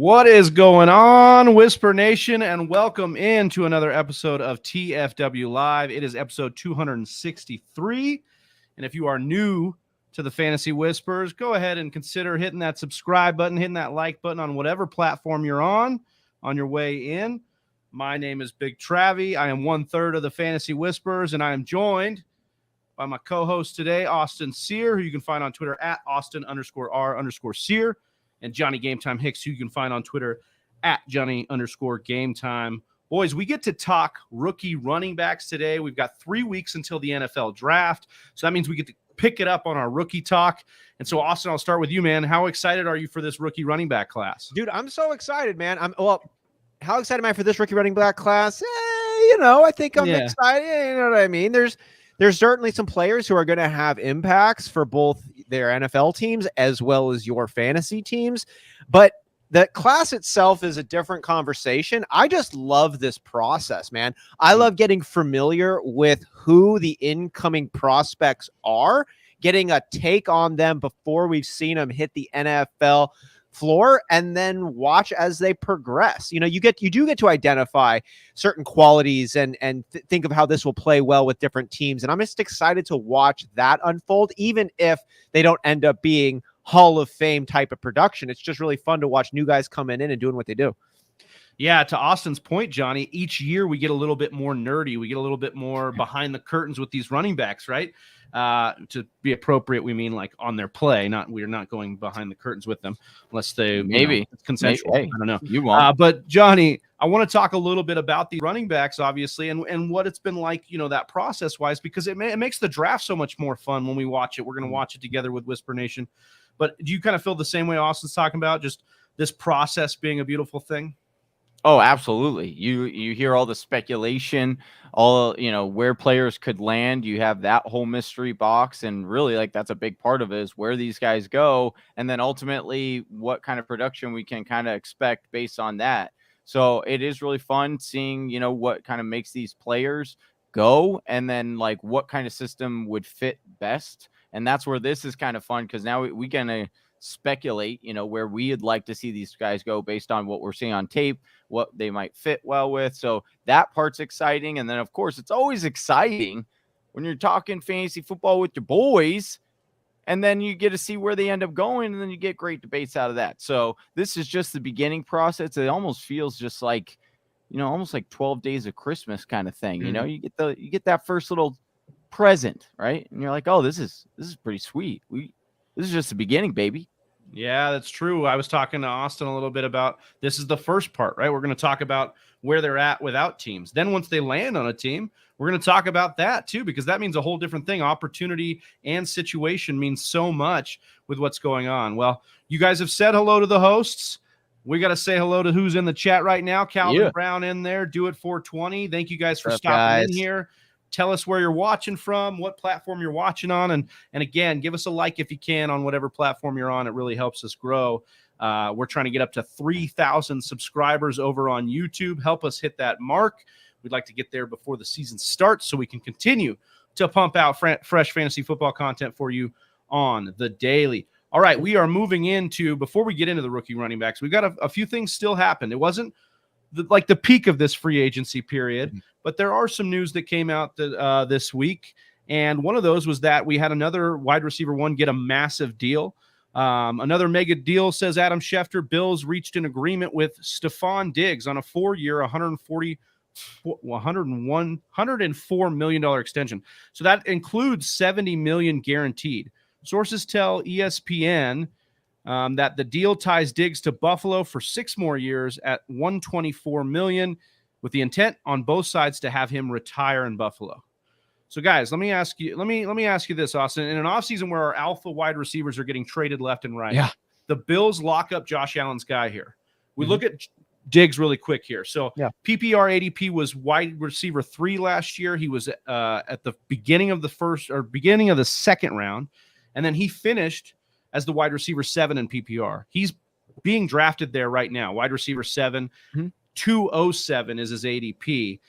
What is going on, Whisper Nation, and welcome into another episode of TFW Live. It is episode 263, and if you are new to the Fantasy Whispers, go ahead and consider hitting that subscribe button, hitting that like button on whatever platform you're on your way in. My name is Big Travie. I am 1/3 of the Fantasy Whispers, and I am joined by my co-host today, Austin Sear, who you can find on Twitter at Austin_R_Sear. And Johnny Game Time Hicks, who you can find on Twitter at Johnny_Game Time. Boys, we get to talk rookie running backs today. We've got 3 weeks until the NFL draft. So that means we get to pick it up on our rookie talk. And so, Austin, I'll start with you, man. How excited are you for this rookie running back class? Dude, I'm so excited, man. How excited am I for this rookie running back class? I think I'm excited. You know what I mean? There's certainly some players who are going to have impacts for both their NFL teams as well as your fantasy teams. But the class itself is a different conversation. I just love this process, man. I love getting familiar with who the incoming prospects are, getting a take on them before we've seen them hit the NFL floor, and then watch as they progress. You do get to identify certain qualities and think of how this will play well with different teams. And I'm just excited to watch that unfold, even if they don't end up being Hall of Fame type of production. It's just really fun to watch new guys coming in and doing what they do. Yeah, to Austin's point, Johnny, each year we get a little bit more nerdy. We get a little bit more behind the curtains with these running backs, right? To be appropriate, we mean like on their play. We're not going behind the curtains with them unless they it's consensual. Maybe. I don't know. You won't. But Johnny, I want to talk a little bit about the running backs, obviously, and what it's been like, that process wise, because it makes the draft so much more fun when we watch it. We're going to watch it together with Whisper Nation. But do you kind of feel the same way Austin's talking about, just this process being a beautiful thing? Oh, absolutely. You hear all the speculation, all, where players could land. You have that whole mystery box. And really, that's a big part of it, is where these guys go. And then ultimately what kind of production we can kind of expect based on that. So it is really fun seeing, what kind of makes these players go, and then what kind of system would fit best. And that's where this is kind of fun, because now we can speculate, where we'd like to see these guys go based on what we're seeing on tape, what they might fit well with. So that part's exciting. And then, of course, it's always exciting when you're talking fantasy football with your boys, and then you get to see where they end up going, and then you get great debates out of that. So this is just the beginning process. It almost feels just like, almost like 12 days of Christmas kind of thing. You get that first little present, right? And you're like, oh, this is pretty sweet. This is just the beginning, baby. Yeah, that's true. I was talking to Austin a little bit about this is the first part, right? We're going to talk about where they're at without teams. Then once they land on a team, we're going to talk about that too, because that means a whole different thing. Opportunity and situation means so much with what's going on. Well, you guys have said hello to the hosts. We got to say hello to who's in the chat right now. Calvin Brown in there. Do it 420. Thank you guys for stopping in here. Tell us where you're watching from, what platform you're watching on. And again, give us a like if you can on whatever platform you're on. It really helps us grow. We're trying to get up to 3,000 subscribers over on YouTube. Help us hit that mark. We'd like to get there before the season starts so we can continue to pump out fresh fantasy football content for you on the daily. All right, we are moving into, before we get into the rookie running backs, we've got a few things still happen. It wasn't the peak of this free agency period, but there are some news that came out this week. And one of those was that we had another wide receiver one get a massive deal. Another mega deal, says Adam Schefter. Bills reached an agreement with Stephon Diggs on a 4-year, $104 million extension. So that includes $70 million guaranteed. Sources tell ESPN that the deal ties Diggs to Buffalo for 6 more years at $124 million, with the intent on both sides to have him retire in Buffalo. So, guys, let me ask you this, Austin. In an offseason where our alpha wide receivers are getting traded left and right, the Bills lock up Josh Allen's guy here. We look at Diggs really quick here. So, PPR ADP was wide receiver 3 last year. He was at the beginning of the second round, and then he finished as the wide receiver 7 in PPR. He's being drafted there right now, wide receiver 7. 207 is his ADP.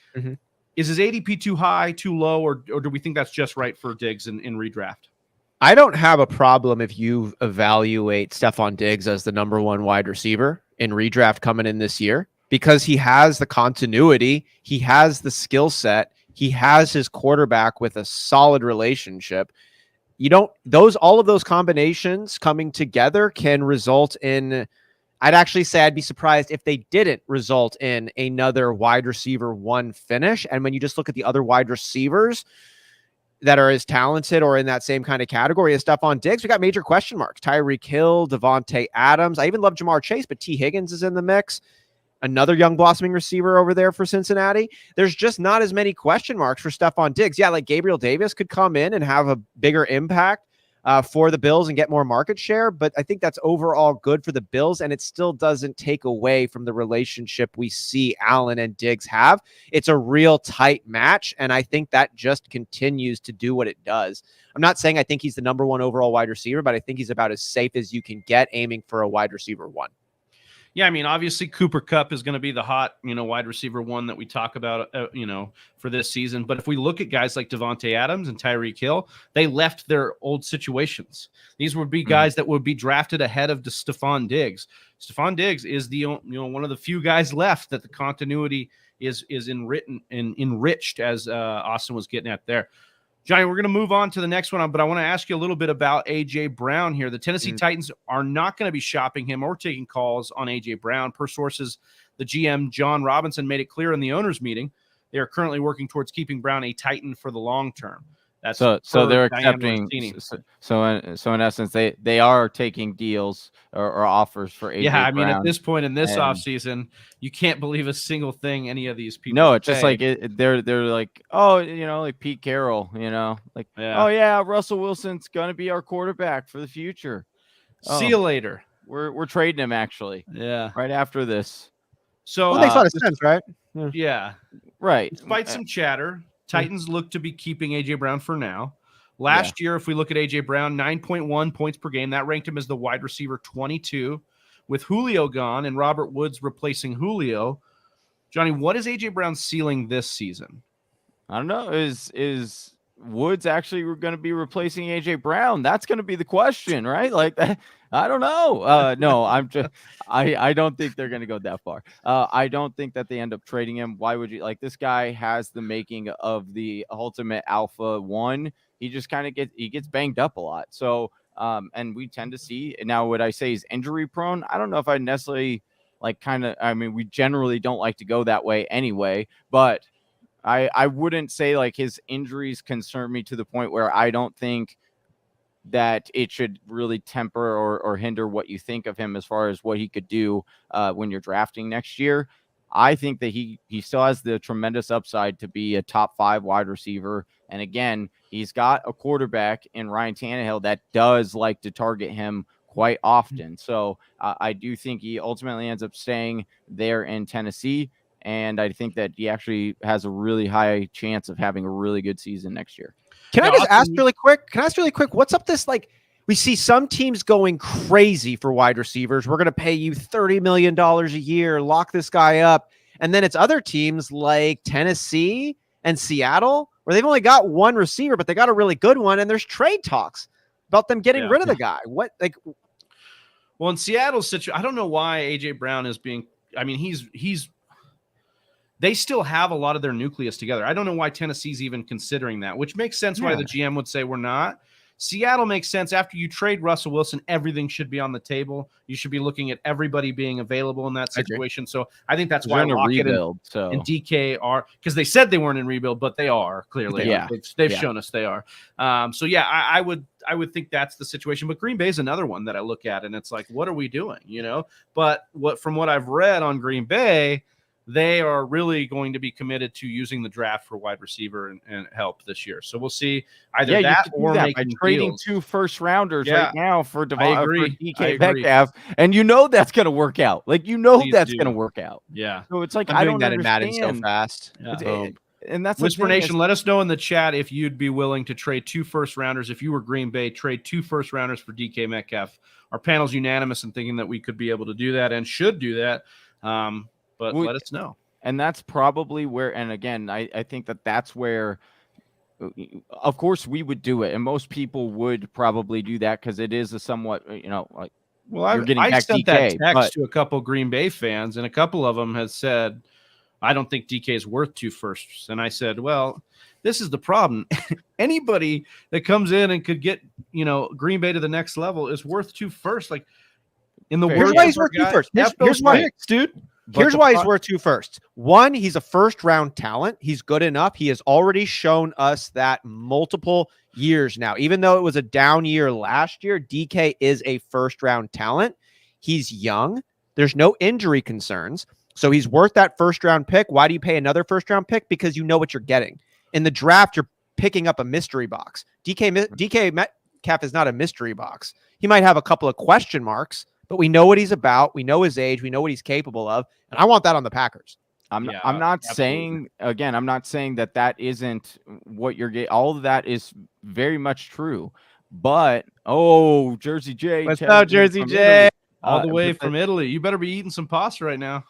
Is his ADP too high, too low, or do we think that's just right for Diggs in redraft? I don't have a problem if you evaluate Stephon Diggs as the number 1 wide receiver in redraft coming in this year because he has the continuity, he has the skill set, he has his quarterback with a solid relationship. All of those combinations coming together can result in, I'd actually say I'd be surprised if they didn't result in another wide receiver 1 finish. And when you just look at the other wide receivers that are as talented or in that same kind of category as Stephon Diggs, we got major question marks. Tyreek Hill, Devontae Adams. I even love Jamar Chase, but T. Higgins is in the mix. Another young blossoming receiver over there for Cincinnati. There's just not as many question marks for Stephon Diggs. Yeah, like Gabriel Davis could come in and have a bigger impact for the Bills and get more market share, but I think that's overall good for the Bills, and it still doesn't take away from the relationship we see Allen and Diggs have. It's a real tight match, and I think that just continues to do what it does. I'm not saying I think he's the number 1 overall wide receiver, but I think he's about as safe as you can get aiming for a wide receiver 1. Yeah, I mean, obviously Cooper Kupp is going to be the hot, wide receiver 1 that we talk about, for this season. But if we look at guys like Devontae Adams and Tyreek Hill, they left their old situations. These would be guys that would be drafted ahead of Stephon Diggs. Stephon Diggs is the one of the few guys left that the continuity is enriched, as Austin was getting at there. Johnny, we're going to move on to the next one, but I want to ask you a little bit about A.J. Brown here. The Tennessee Titans are not going to be shopping him or taking calls on A.J. Brown. Per sources, the GM, John Robinson, made it clear in the owners' meeting they are currently working towards keeping Brown a Titan for the long term. That's so they're accepting. So in essence, they are taking deals or offers for AJ Yeah, I mean, Brown. at this point in this offseason, you can't believe a single thing any of these people. No, it's just like they're like, oh, like Pete Carroll, like, oh yeah, Russell Wilson's gonna be our quarterback for the future. See you later. We're trading him actually. Yeah, right after this. So it makes a lot of sense, right? Yeah, right. Despite some chatter, Titans look to be keeping A.J. Brown for now. Last year, if we look at A.J. Brown, 9.1 points per game. That ranked him as the wide receiver 22. With Julio gone and Robert Woods replacing Julio, Johnny, what is A.J. Brown's ceiling this season? I don't know. Is Woods actually going to be replacing A.J. Brown? That's going to be the question, right? Like, I don't know. No, I don't think they're going to go that far. I don't think that they end up trading him. Why would you? Like, this guy has the making of the ultimate alpha 1. He just kind of gets banged up a lot. So, and we tend to see now what I say is injury prone. I don't know if I necessarily we generally don't like to go that way anyway, but I wouldn't say like his injuries concern me to the point where I don't think that it should really temper or hinder what you think of him as far as what he could do when you're drafting next year. I think that he still has the tremendous upside to be a top 5 wide receiver. And again, he's got a quarterback in Ryan Tannehill that does like to target him quite often. So I do think he ultimately ends up staying there in Tennessee. And I think that he actually has a really high chance of having a really good season next year. Can I just ask really quick? What's up this, like, we see some teams going crazy for wide receivers. We're going to pay you $30 million a year, lock this guy up. And then it's other teams like Tennessee and Seattle where they've only got one receiver, but they got a really good one. And there's trade talks about them getting rid of the guy. Well, in Seattle's situation, I don't know why A.J. Brown is being, I mean, they still have a lot of their nucleus together. I don't know why Tennessee's even considering that, which makes sense why the GM would say we're not. Seattle makes sense. After you trade Russell Wilson, everything should be on the table. You should be looking at everybody being available in that situation. So I think that's why Lockett and DK are, because they said they weren't in rebuild, but they are clearly. Yeah. They've shown us they are. I would think that's the situation. But Green Bay is another one that I look at, and it's like, what are we doing? But from what I've read on Green Bay, they are really going to be committed to using the draft for wide receiver and help this year. So we'll see either that or making trading deals. 2 first-rounders right now for DK Metcalf, and that's going to work out. Like, that's going to work out. Yeah. So it's like, I'm doing that in Madden so fast. Yeah. And that's Whisper Nation, let us know in the chat if you'd be willing to trade 2 first-rounders. If you were Green Bay, trade 2 first-rounders for DK Metcalf. Our panel's unanimous in thinking that we could be able to do that and should do that. But let us know. And that's probably where, and again, I think that's where, of course, we would do it. And most people would probably do that because it is a somewhat, like Well, you're getting I back sent that DK. text But to a couple Green Bay fans, and a couple of them has said, I don't think DK is worth 2 firsts. And I said, well, this is the problem. Anybody that comes in and could get, Green Bay to the next level is worth 2 firsts. Like, in the Here's world, why he's worth 2 firsts. Here's why, dude. Here's why he's worth 2 firsts. One, he's a first-round talent. He's good enough. He has already shown us that multiple years now. Even though it was a down year last year, DK is a first-round talent. He's young. There's no injury concerns. So he's worth that first-round pick. Why do you pay another first-round pick? Because you know what you're getting. In the draft, you're picking up a mystery box. DK Metcalf is not a mystery box. He might have a couple of question marks, but we know what he's about. We know his age. We know what he's capable of. And I want that on the Packers. I'm not saying, again, I'm not saying that isn't what you're getting. All of that is very much true. But, Jersey J. What's up, Jersey J? All the way from Italy. You better be eating some pasta right now.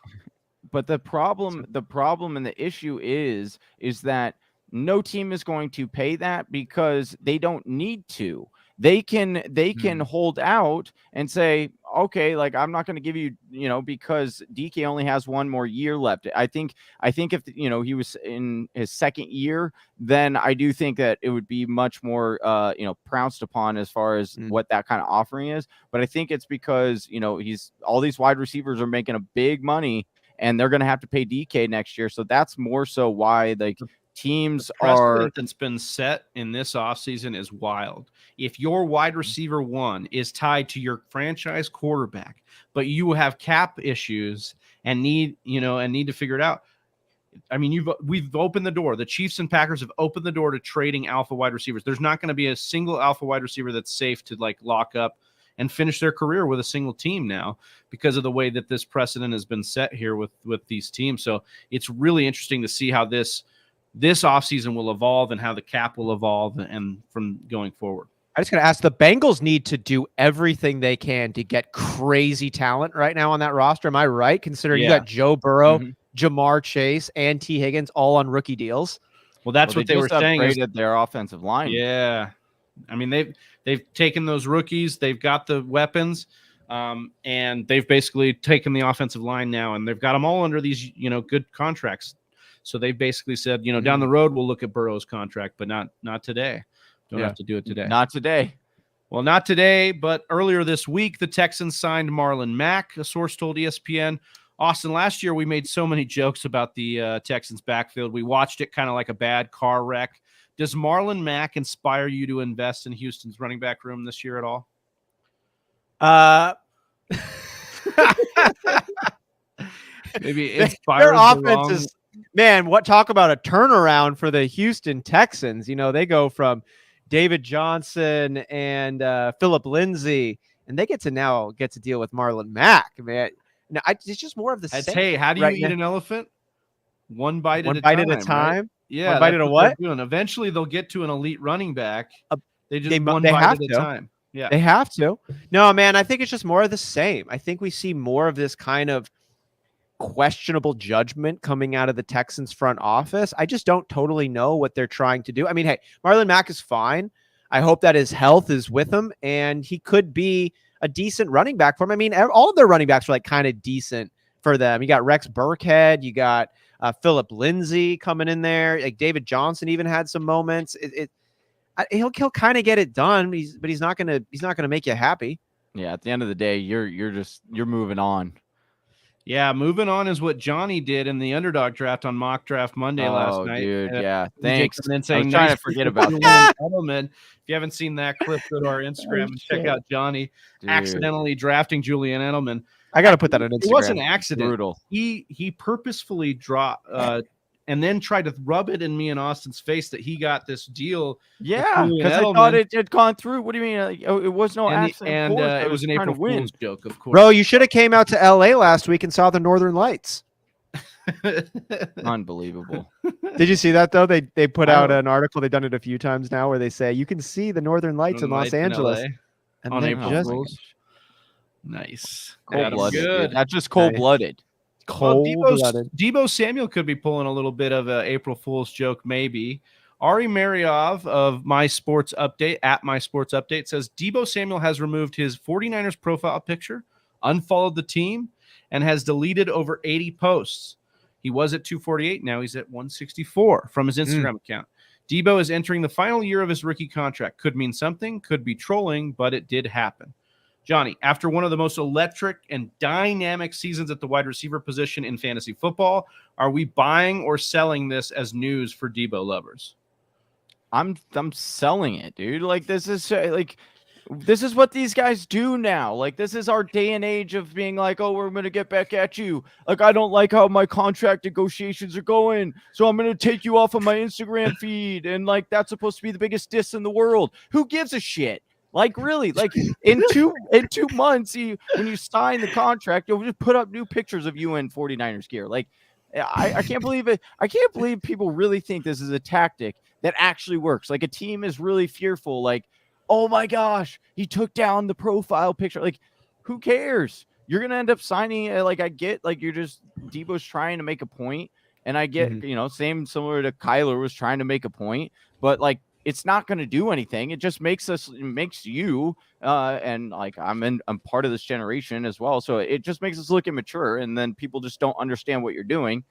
But the problem and the issue is that no team is going to pay that because they don't need to. They can hold out and say, okay, like I'm not going to give you, because DK only has 1 more year left. I think if he was in his second year, then I do think that it would be much more pounced upon as far as what that kind of offering is. But I think it's because all these wide receivers are making a big money and they're going to have to pay DK next year. So that's more so why teams that's been set in this offseason is wild. If your wide receiver 1 is tied to your franchise quarterback, but you have cap issues and need to figure it out. I mean, we've opened the door. The Chiefs and Packers have opened the door to trading alpha wide receivers. There's not going to be a single alpha wide receiver that's safe to lock up and finish their career with a single team now because of the way that this precedent has been set here with these teams. So it's really interesting to see how this offseason will evolve and how the cap will evolve and from going forward. I just got to ask, the Bengals need to do everything they can to get crazy talent right now on that roster. Am I right? Considering you got Joe Burrow, Jamar Chase, and T. Higgins all on rookie deals. Well, that's what they were saying. Upgraded their offensive line. Yeah. I mean, they've taken those rookies. They've got the weapons. And they've basically taken the offensive line now, and they've got them all under these, good contracts. So they basically said, down the road, we'll look at Burrow's contract, but not today. Don't have to do it today. Not today. Well, not today, but earlier this week, the Texans signed Marlon Mack, a source told ESPN. Austin, last year we made so many jokes about the Texans backfield. We watched it kind of like a bad car wreck. Does Marlon Mack inspire you to invest in Houston's running back room this year at all? Maybe their offense is, man, talk about a turnaround for the Houston Texans. They go from David Johnson and Phillip Lindsay, and they get to deal with Marlon Mack, man. No, it's just more of the same. Hey, how do you eat an elephant? One bite at a time. Right? Yeah, one bite at a what? Eventually, they'll get to an elite running back. They just they bite have at a time. Yeah, they have to. No, man, I think it's just more of the same. I think we see more of this kind of questionable judgment coming out of the Texans front office. I just don't totally know what they're trying to do. I mean, hey, Marlon Mack is fine. I hope that his health is with him, and he could be a decent running back for him. I mean, all of their running backs are kind of decent for them. You got Rex Burkhead, you got Phillip Lindsay coming in there. Like David Johnson even had some moments. He'll kind of get it done, but he's not gonna make you happy. Yeah, at the end of the day, you're moving on. Yeah, moving on is what Johnny did in the underdog draft on Mock Draft Monday last night. Dude, yeah, thanks. And then saying, I was trying to forget about that. Edelman. If you haven't seen that clip, go to our Instagram and check out Johnny accidentally drafting Julian Edelman. I got to put that on Instagram. It was an accident. Brutal. He purposefully dropped and then tried to rub it in me and Austin's face that he got this deal. Yeah, because I thought it had gone through. What do you mean? It was no accident. And it was an April Fool's joke, of course. Bro, you should have came out to LA last week and saw the Northern Lights. Unbelievable. Did you see that, though? They put out an article. They've done it a few times now where they say you can see the Northern Lights in Los Angeles. And on April Fools. Nice. Cold-blooded. That's just cold-blooded. Debo Samuel could be pulling a little bit of an April Fool's joke, maybe Ari Mariov of My Sports Update, at My Sports Update, says Deebo Samuel has removed his 49ers profile picture, unfollowed the team, and has deleted over 80 posts. He was at 248. Now he's at 164 from his Instagram account. Deebo is entering the final year of his rookie contract. Could mean something, could be trolling, but it did happen. Johnny, after one of the most electric and dynamic seasons at the wide receiver position in fantasy football, are we buying or selling this as news for Deebo lovers? I'm selling it, dude. Like, this is what these guys do now. Like, this is our day and age of being like, oh, we're going to get back at you. Like, I don't like how my contract negotiations are going, so I'm going to take you off of my Instagram feed. And like, that's supposed to be the biggest diss in the world. Who gives a shit? Like, really, like in 2 months, when you sign the contract, you'll just put up new pictures of you in 49ers gear. Like, I can't believe it. I can't believe people really think this is a tactic that actually works. Like, a team is really fearful. Like, oh my gosh, he took down the profile picture. Like, who cares? You're going to end up signing. Like, I get, like, you're just, Deebo's trying to make a point. And I get, similar to Kyler was trying to make a point. But, like, it's not going to do anything. It just makes you, and like, I'm part of this generation as well. So it just makes us look immature. And then people just don't understand what you're doing.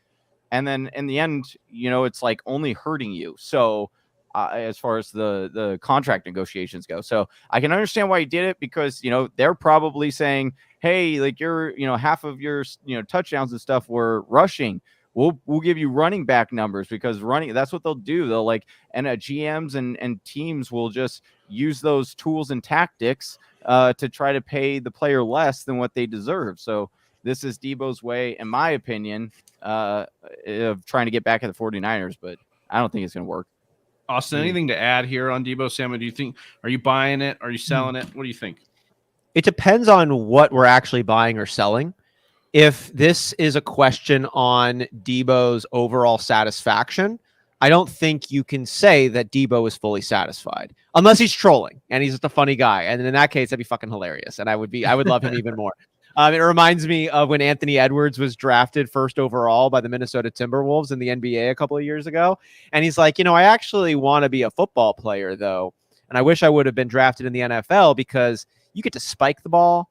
And then in the end, it's like only hurting you. So as far as the contract negotiations go. So I can understand why he did it, because, they're probably saying, hey, like, you're, half of your, touchdowns and stuff were rushing. We'll give you running back numbers, because that's what they'll do. They'll GMs and teams will just use those tools and tactics to try to pay the player less than what they deserve. So this is Deebo's way, in my opinion, of trying to get back at the 49ers, but I don't think it's going to work. Austin, anything to add here on Deebo Samuel? Are you buying it? Are you selling it? What do you think? It depends on what we're actually buying or selling. If this is a question on Deebo's overall satisfaction, I don't think you can say that Deebo is fully satisfied, unless he's trolling and he's just a funny guy. And in that case, that'd be fucking hilarious. And I would love him even more. It reminds me of when Anthony Edwards was drafted first overall by the Minnesota Timberwolves in the NBA a couple of years ago. And he's like, I actually want to be a football player, though. And I wish I would have been drafted in the NFL, because you get to spike the ball.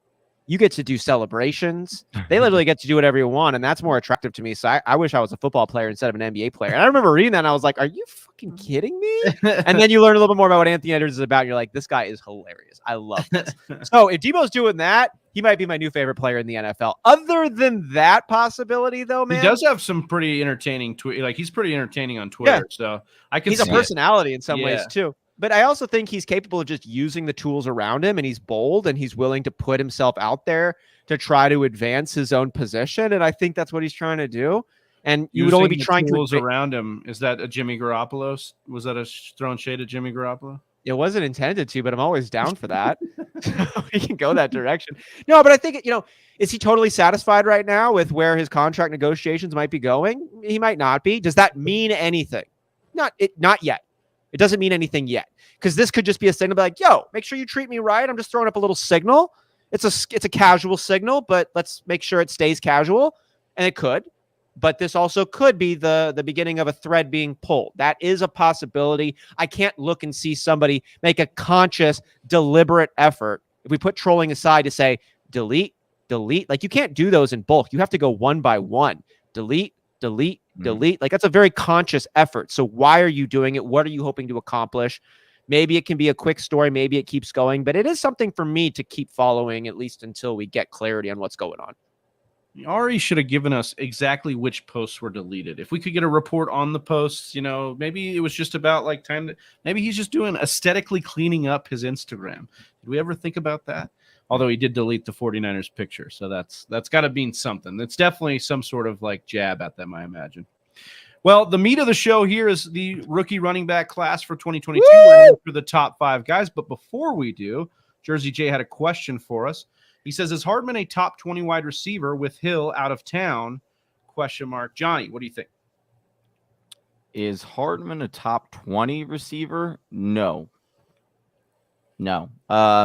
You get to do celebrations. They literally get to do whatever you want, and that's more attractive to me. So I wish I was a football player instead of an NBA player. And I remember reading that, and I was like, are you fucking kidding me? And then you learn a little bit more about what Anthony Edwards is about, and you're like, this guy is hilarious. I love this. So if Deebo's doing that, he might be my new favorite player in the NFL. Other than that possibility, though, man. He does have some pretty entertaining he's pretty entertaining on Twitter. Yeah. So I can see he's a personality in some ways, too. But I also think he's capable of just using the tools around him, and he's bold, and he's willing to put himself out there to try to advance his own position. And I think that's what he's trying to do. And you would only be trying tools to around him. Is that a Jimmy Garoppolo? Was that a throwing shade at Jimmy Garoppolo? It wasn't intended to, but I'm always down for that. We can go that direction. No, but I think, is he totally satisfied right now with where his contract negotiations might be going? He might not be. Does that mean anything? Not yet. It doesn't mean anything yet, because this could just be a signal like, yo, make sure you treat me right. I'm just throwing up a little signal. It's a casual signal, but let's make sure it stays casual. And it could. But this also could be the beginning of a thread being pulled. That is a possibility. I can't look and see somebody make a conscious, deliberate effort, if we put trolling aside, to say, delete. Like, you can't do those in bulk. You have to go one by one. Delete. Like, that's a very conscious effort. So why are you doing it? What are you hoping to accomplish? Maybe it can be a quick story. Maybe it keeps going. But it is something for me to keep following, at least until we get clarity on what's going on. Ari should have given us exactly which posts were deleted. If we could get a report on the posts, maybe it was just about maybe he's just doing aesthetically cleaning up his Instagram. Did we ever think about that? Although he did delete the 49ers picture. So that's got to mean something. It's definitely some sort of jab at them, I imagine. Well, the meat of the show here is the rookie running back class for 2022. We're in for the top 5 guys. But before we do, Jersey J had a question for us. He says, is Hardman a top 20 wide receiver with Hill out of town? ? Johnny, what do you think? Is Hardman a top 20 receiver? No. I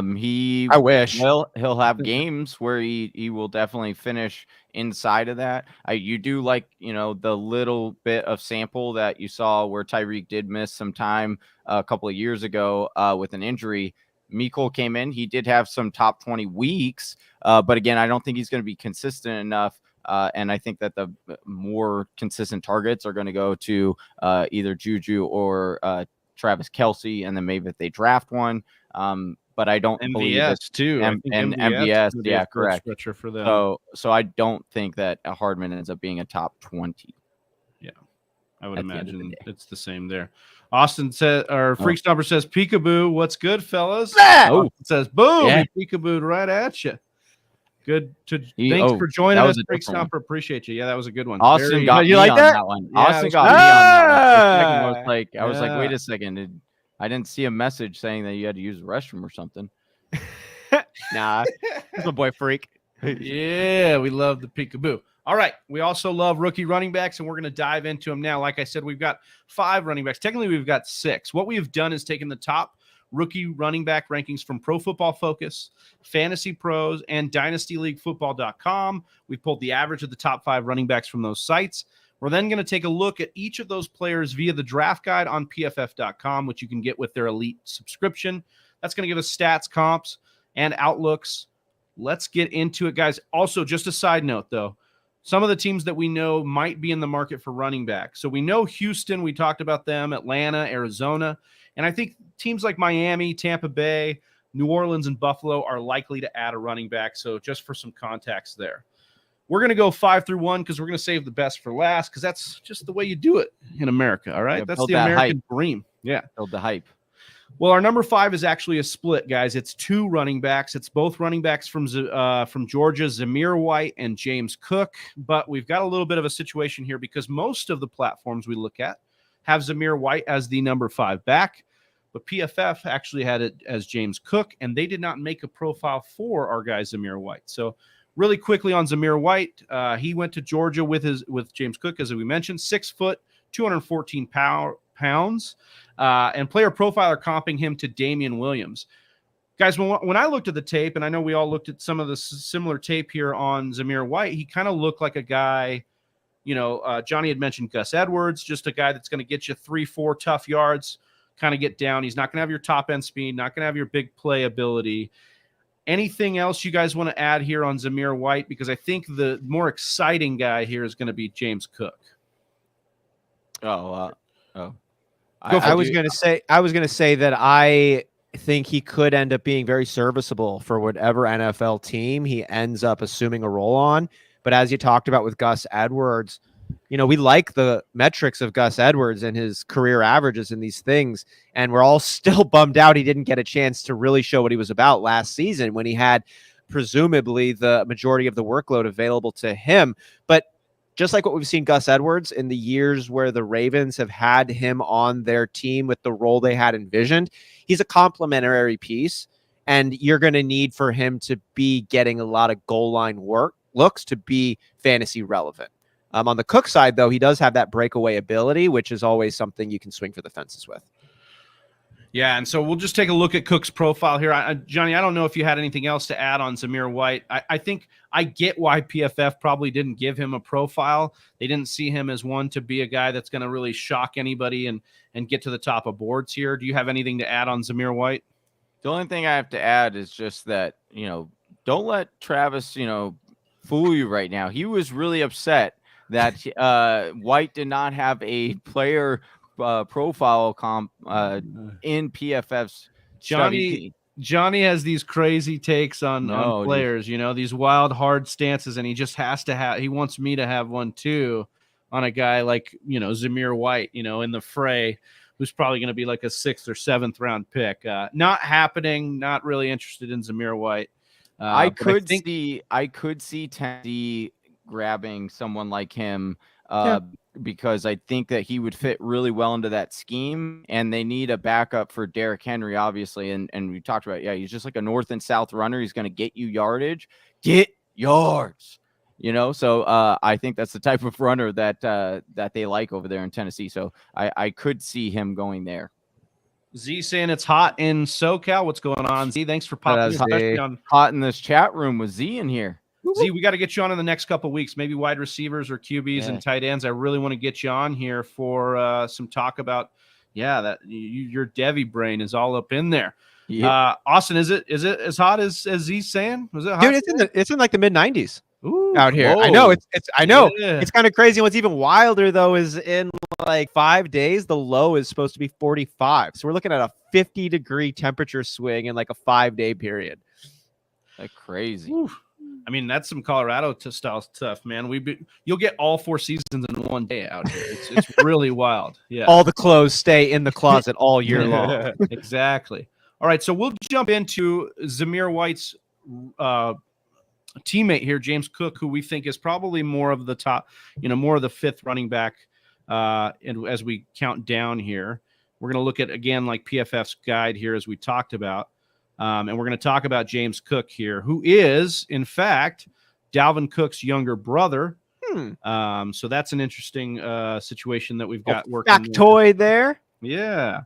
wish. He'll have games where he will definitely finish inside of that. You do like, the little bit of sample that you saw where Tyreek did miss some time a couple of years ago with an injury. Mecole came in. He did have some top 20 weeks, but again, I don't think he's going to be consistent enough. And I think that the more consistent targets are going to go to either Juju or Travis Kelce, and then maybe if they draft one. But I don't believe MVS too. and MVS, yeah, correct. For them. So I don't think that Hardman ends up being a top 20. Yeah, I would imagine it's the same there. Austin said, or Freak Stomper says, peekaboo, what's good, fellas? Oh, it says, boom, yeah. He peekabooed right at you. Good. Thanks for joining us, Freak Stomper. Appreciate you. Yeah, that was a good one. Austin got me like on that one. Yeah, Austin got me on that one. I was like, wait a second. I didn't see a message saying that you had to use the restroom or something. Nah, it's my boy Freak. Yeah, we love the peekaboo. All right. We also love rookie running backs, and we're going to dive into them now. Like I said, we've got 5 running backs. Technically, we've got 6. What we have done is taken the top rookie running back rankings from Pro Football Focus, Fantasy Pros, and DynastyLeagueFootball.com. We pulled the average of the top 5 running backs from those sites. We're then going to take a look at each of those players via the draft guide on PFF.com, which you can get with their elite subscription. That's going to give us stats, comps, and outlooks. Let's get into it, guys. Also, just a side note, though, some of the teams that we know might be in the market for running back. So we know Houston, we talked about them, Atlanta, Arizona, and I think teams like Miami, Tampa Bay, New Orleans, and Buffalo are likely to add a running back. So just for some context there. We're going to go 5 through 1 because we're going to save the best for last because that's just the way you do it in America, all right? That's the American dream. Yeah. Build the hype. Well, our number 5 is actually a split, guys. It's 2 running backs. It's both running backs from Georgia, Zamir White and James Cook. But we've got a little bit of a situation here because most of the platforms we look at have Zamir White as the number 5 back. But PFF actually had it as James Cook, and they did not make a profile for our guy Zamir White. So really quickly on Zamir White, he went to Georgia with James Cook, as we mentioned, 6 foot, 214 pounds. And player profile are comping him to Damian Williams. Guys, when I looked at the tape, and I know we all looked at some of the similar tape here on Zamir White, he kind of looked like a guy, Johnny had mentioned Gus Edwards, just a guy that's going to get you 3-4 tough yards, kind of get down. He's not going to have your top end speed, not going to have your big play ability. Anything else you guys want to add here on Zamir White? Because I think the more exciting guy here is going to be James Cook. I was going to say that I think he could end up being very serviceable for whatever NFL team he ends up assuming a role on. But as you talked about with Gus Edwards, we like the metrics of Gus Edwards and his career averages and these things. And we're all still bummed out he didn't get a chance to really show what he was about last season when he had presumably the majority of the workload available to him. But just like what we've seen Gus Edwards in the years where the Ravens have had him on their team with the role they had envisioned, he's a complementary piece. And you're going to need for him to be getting a lot of goal line looks to be fantasy relevant. On the Cook side, though, he does have that breakaway ability, which is always something you can swing for the fences with. Yeah, and so we'll just take a look at Cook's profile here. Johnny, I don't know if you had anything else to add on Zamir White. I think I get why PFF probably didn't give him a profile. They didn't see him as one to be a guy that's going to really shock anybody and get to the top of boards here. Do you have anything to add on Zamir White? The only thing I have to add is just that, don't let Travis, fool you right now. He was really upset that White did not have a player profile comp in PFF's Johnny has these crazy takes on players, these wild, hard stances, and he just has to have. He wants me to have one too on a guy like Zamir White, in the fray, who's probably going to be like a 6th or 7th round pick. Not happening. Not really interested in Zamir White. I could see Tennessee grabbing someone like him because I think that he would fit really well into that scheme, and they need a backup for Derrick Henry, obviously. And we talked about, he's just like a north and south runner. He's going to get you yardage, get yards, So I think that's the type of runner that they like over there in Tennessee. So I could see him going there. Z saying it's hot in SoCal. What's going on, Z? Thanks for popping. Hot in this chat room with Z in here. Z, we got to get you on in the next couple of weeks, maybe wide receivers or QBs and tight ends. I really want to get you on here for some talk about, that your Devy brain is all up in there. Yeah. Austin, is it as hot as Z's saying? Was it hot? Dude, it's in like the mid 90s. Out here. Whoa. I know it's kind of crazy. What's even wilder though is in like 5 days the low is supposed to be 45. So we're looking at a 50-degree temperature swing in like a 5-day period. Like crazy. Oof. I mean, that's some Colorado style stuff, man. You'll get all 4 seasons in one day out here. It's really wild. Yeah. All the clothes stay in the closet all year long. Exactly. All right, so we'll jump into Zamir White's teammate here, James Cook, who we think is probably more of the top, more of the 5th running back. And as we count down here, we're going to look at, again, like PFF's guide here, as we talked about. And we're going to talk about James Cook here, who is, in fact, Dalvin Cook's younger brother. So that's an interesting situation that we've got working. Factoid there. Yeah.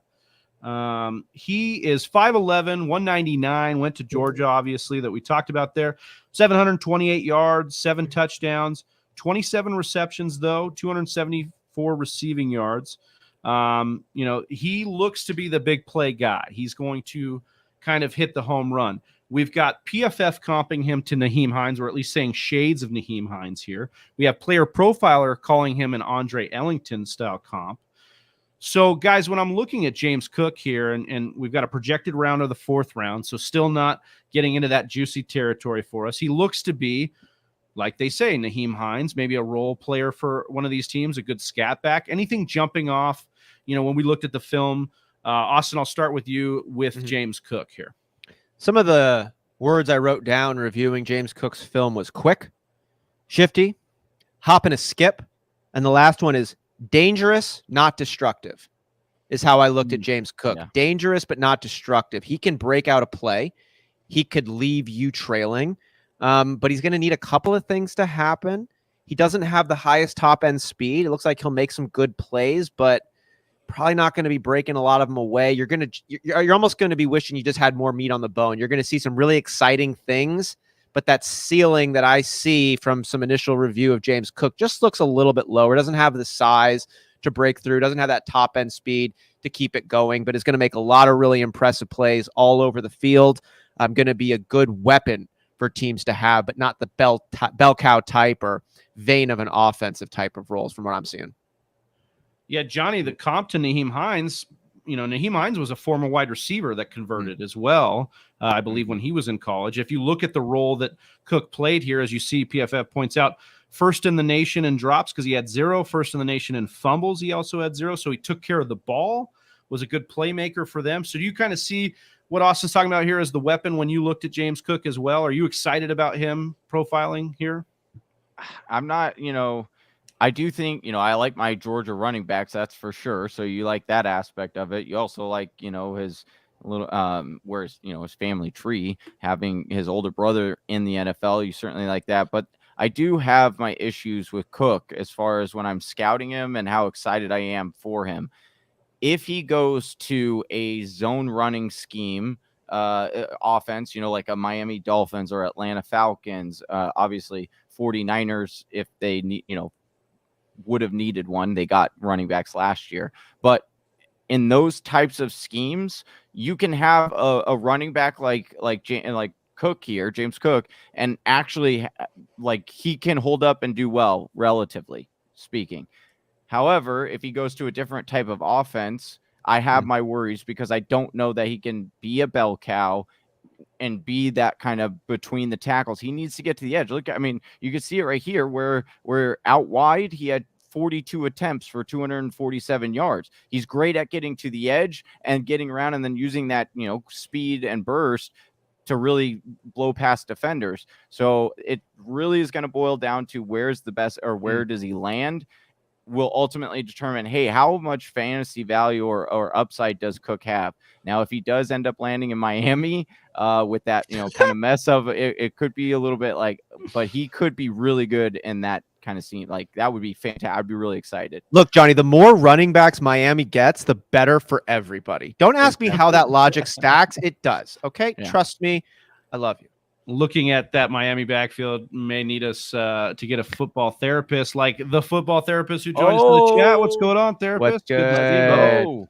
He is 5'11", 199, went to Georgia, obviously, that we talked about there. 728 yards, 7 touchdowns, 27 receptions, though, 274 receiving yards. He looks to be the big play guy. He's going to kind of hit the home run. We've got PFF comping him to Nyheim Hines, or at least saying shades of Nyheim Hines here. We have Player Profiler calling him an Andre Ellington style comp. So, guys, when I'm looking at James Cook here, and we've got a projected round of the 4th round, so still not getting into that juicy territory for us. He looks to be, like they say, Nyheim Hines, maybe a role player for one of these teams, a good scat back. Anything jumping off, when we looked at the film? Austin, I'll start with you with James Cook here. Some of the words I wrote down reviewing James Cook's film was quick, shifty, hop and a skip, and the last one is dangerous, not destructive, is how I looked at James Cook. Yeah. Dangerous, but not destructive. He can break out a play. He could leave you trailing, but he's going to need a couple of things to happen. He doesn't have the highest top-end speed. It looks like he'll make some good plays, but probably not going to be breaking a lot of them away. You're almost going to be wishing you just had more meat on the bone. You're going to see some really exciting things, but that ceiling that I see from some initial review of James Cook just looks a little bit lower. Doesn't have the size to break through, doesn't have that top end speed to keep it going, but is going to make a lot of really impressive plays all over the field. Going to be a good weapon for teams to have, but not the bell cow type or vein of an offensive type of roles from what I'm seeing. Yeah, Johnny, the comp to Nyheim Hines, Nyheim Hines was a former wide receiver that converted as well, I believe, when he was in college. If you look at the role that Cook played here, as you see, PFF points out, 1st in the nation in drops because he had 0, 1st in the nation in fumbles. He also had 0, so he took care of the ball, was a good playmaker for them. So do you kind of see what Austin's talking about here as the weapon when you looked at James Cook as well? Are you excited about him profiling here? I'm not, I do think, I like my Georgia running backs, that's for sure. So you like that aspect of it. You also like, his little, where's, his family tree, having his older brother in the NFL. You certainly like that. But I do have my issues with Cook as far as when I'm scouting him and how excited I am for him. If he goes to a zone running scheme, offense, like a Miami Dolphins or Atlanta Falcons, obviously 49ers, if they need, would have needed one. They got running backs last year, but in those types of schemes, you can have a running back like Cook here, James Cook, and actually like he can hold up and do well, relatively speaking. However, if he goes to a different type of offense, I have my worries because I don't know that he can be a bell cow and be that kind of between the tackles. He needs to get to the edge. Look, I mean, you can see it right here where out wide, he had 42 attempts for 247 yards. He's great at getting to the edge and getting around and then using that, speed and burst to really blow past defenders. So it really is going to boil down to where's the best or where does he land will ultimately determine, hey, how much fantasy value or upside does Cook have? Now, if he does end up landing in Miami with that, kind of mess of it, it could be a little bit like, but he could be really good in that kind of scene. Like that would be fantastic. I'd be really excited. Look, Johnny, the more running backs Miami gets, the better for everybody. Don't ask me how that logic stacks. It does. Okay. Yeah. Trust me. I love you. looking at that Miami backfield may need us to get a football therapist, like the football therapist who joins us in the chat. What's going on, therapist? What's good? To see you, bro.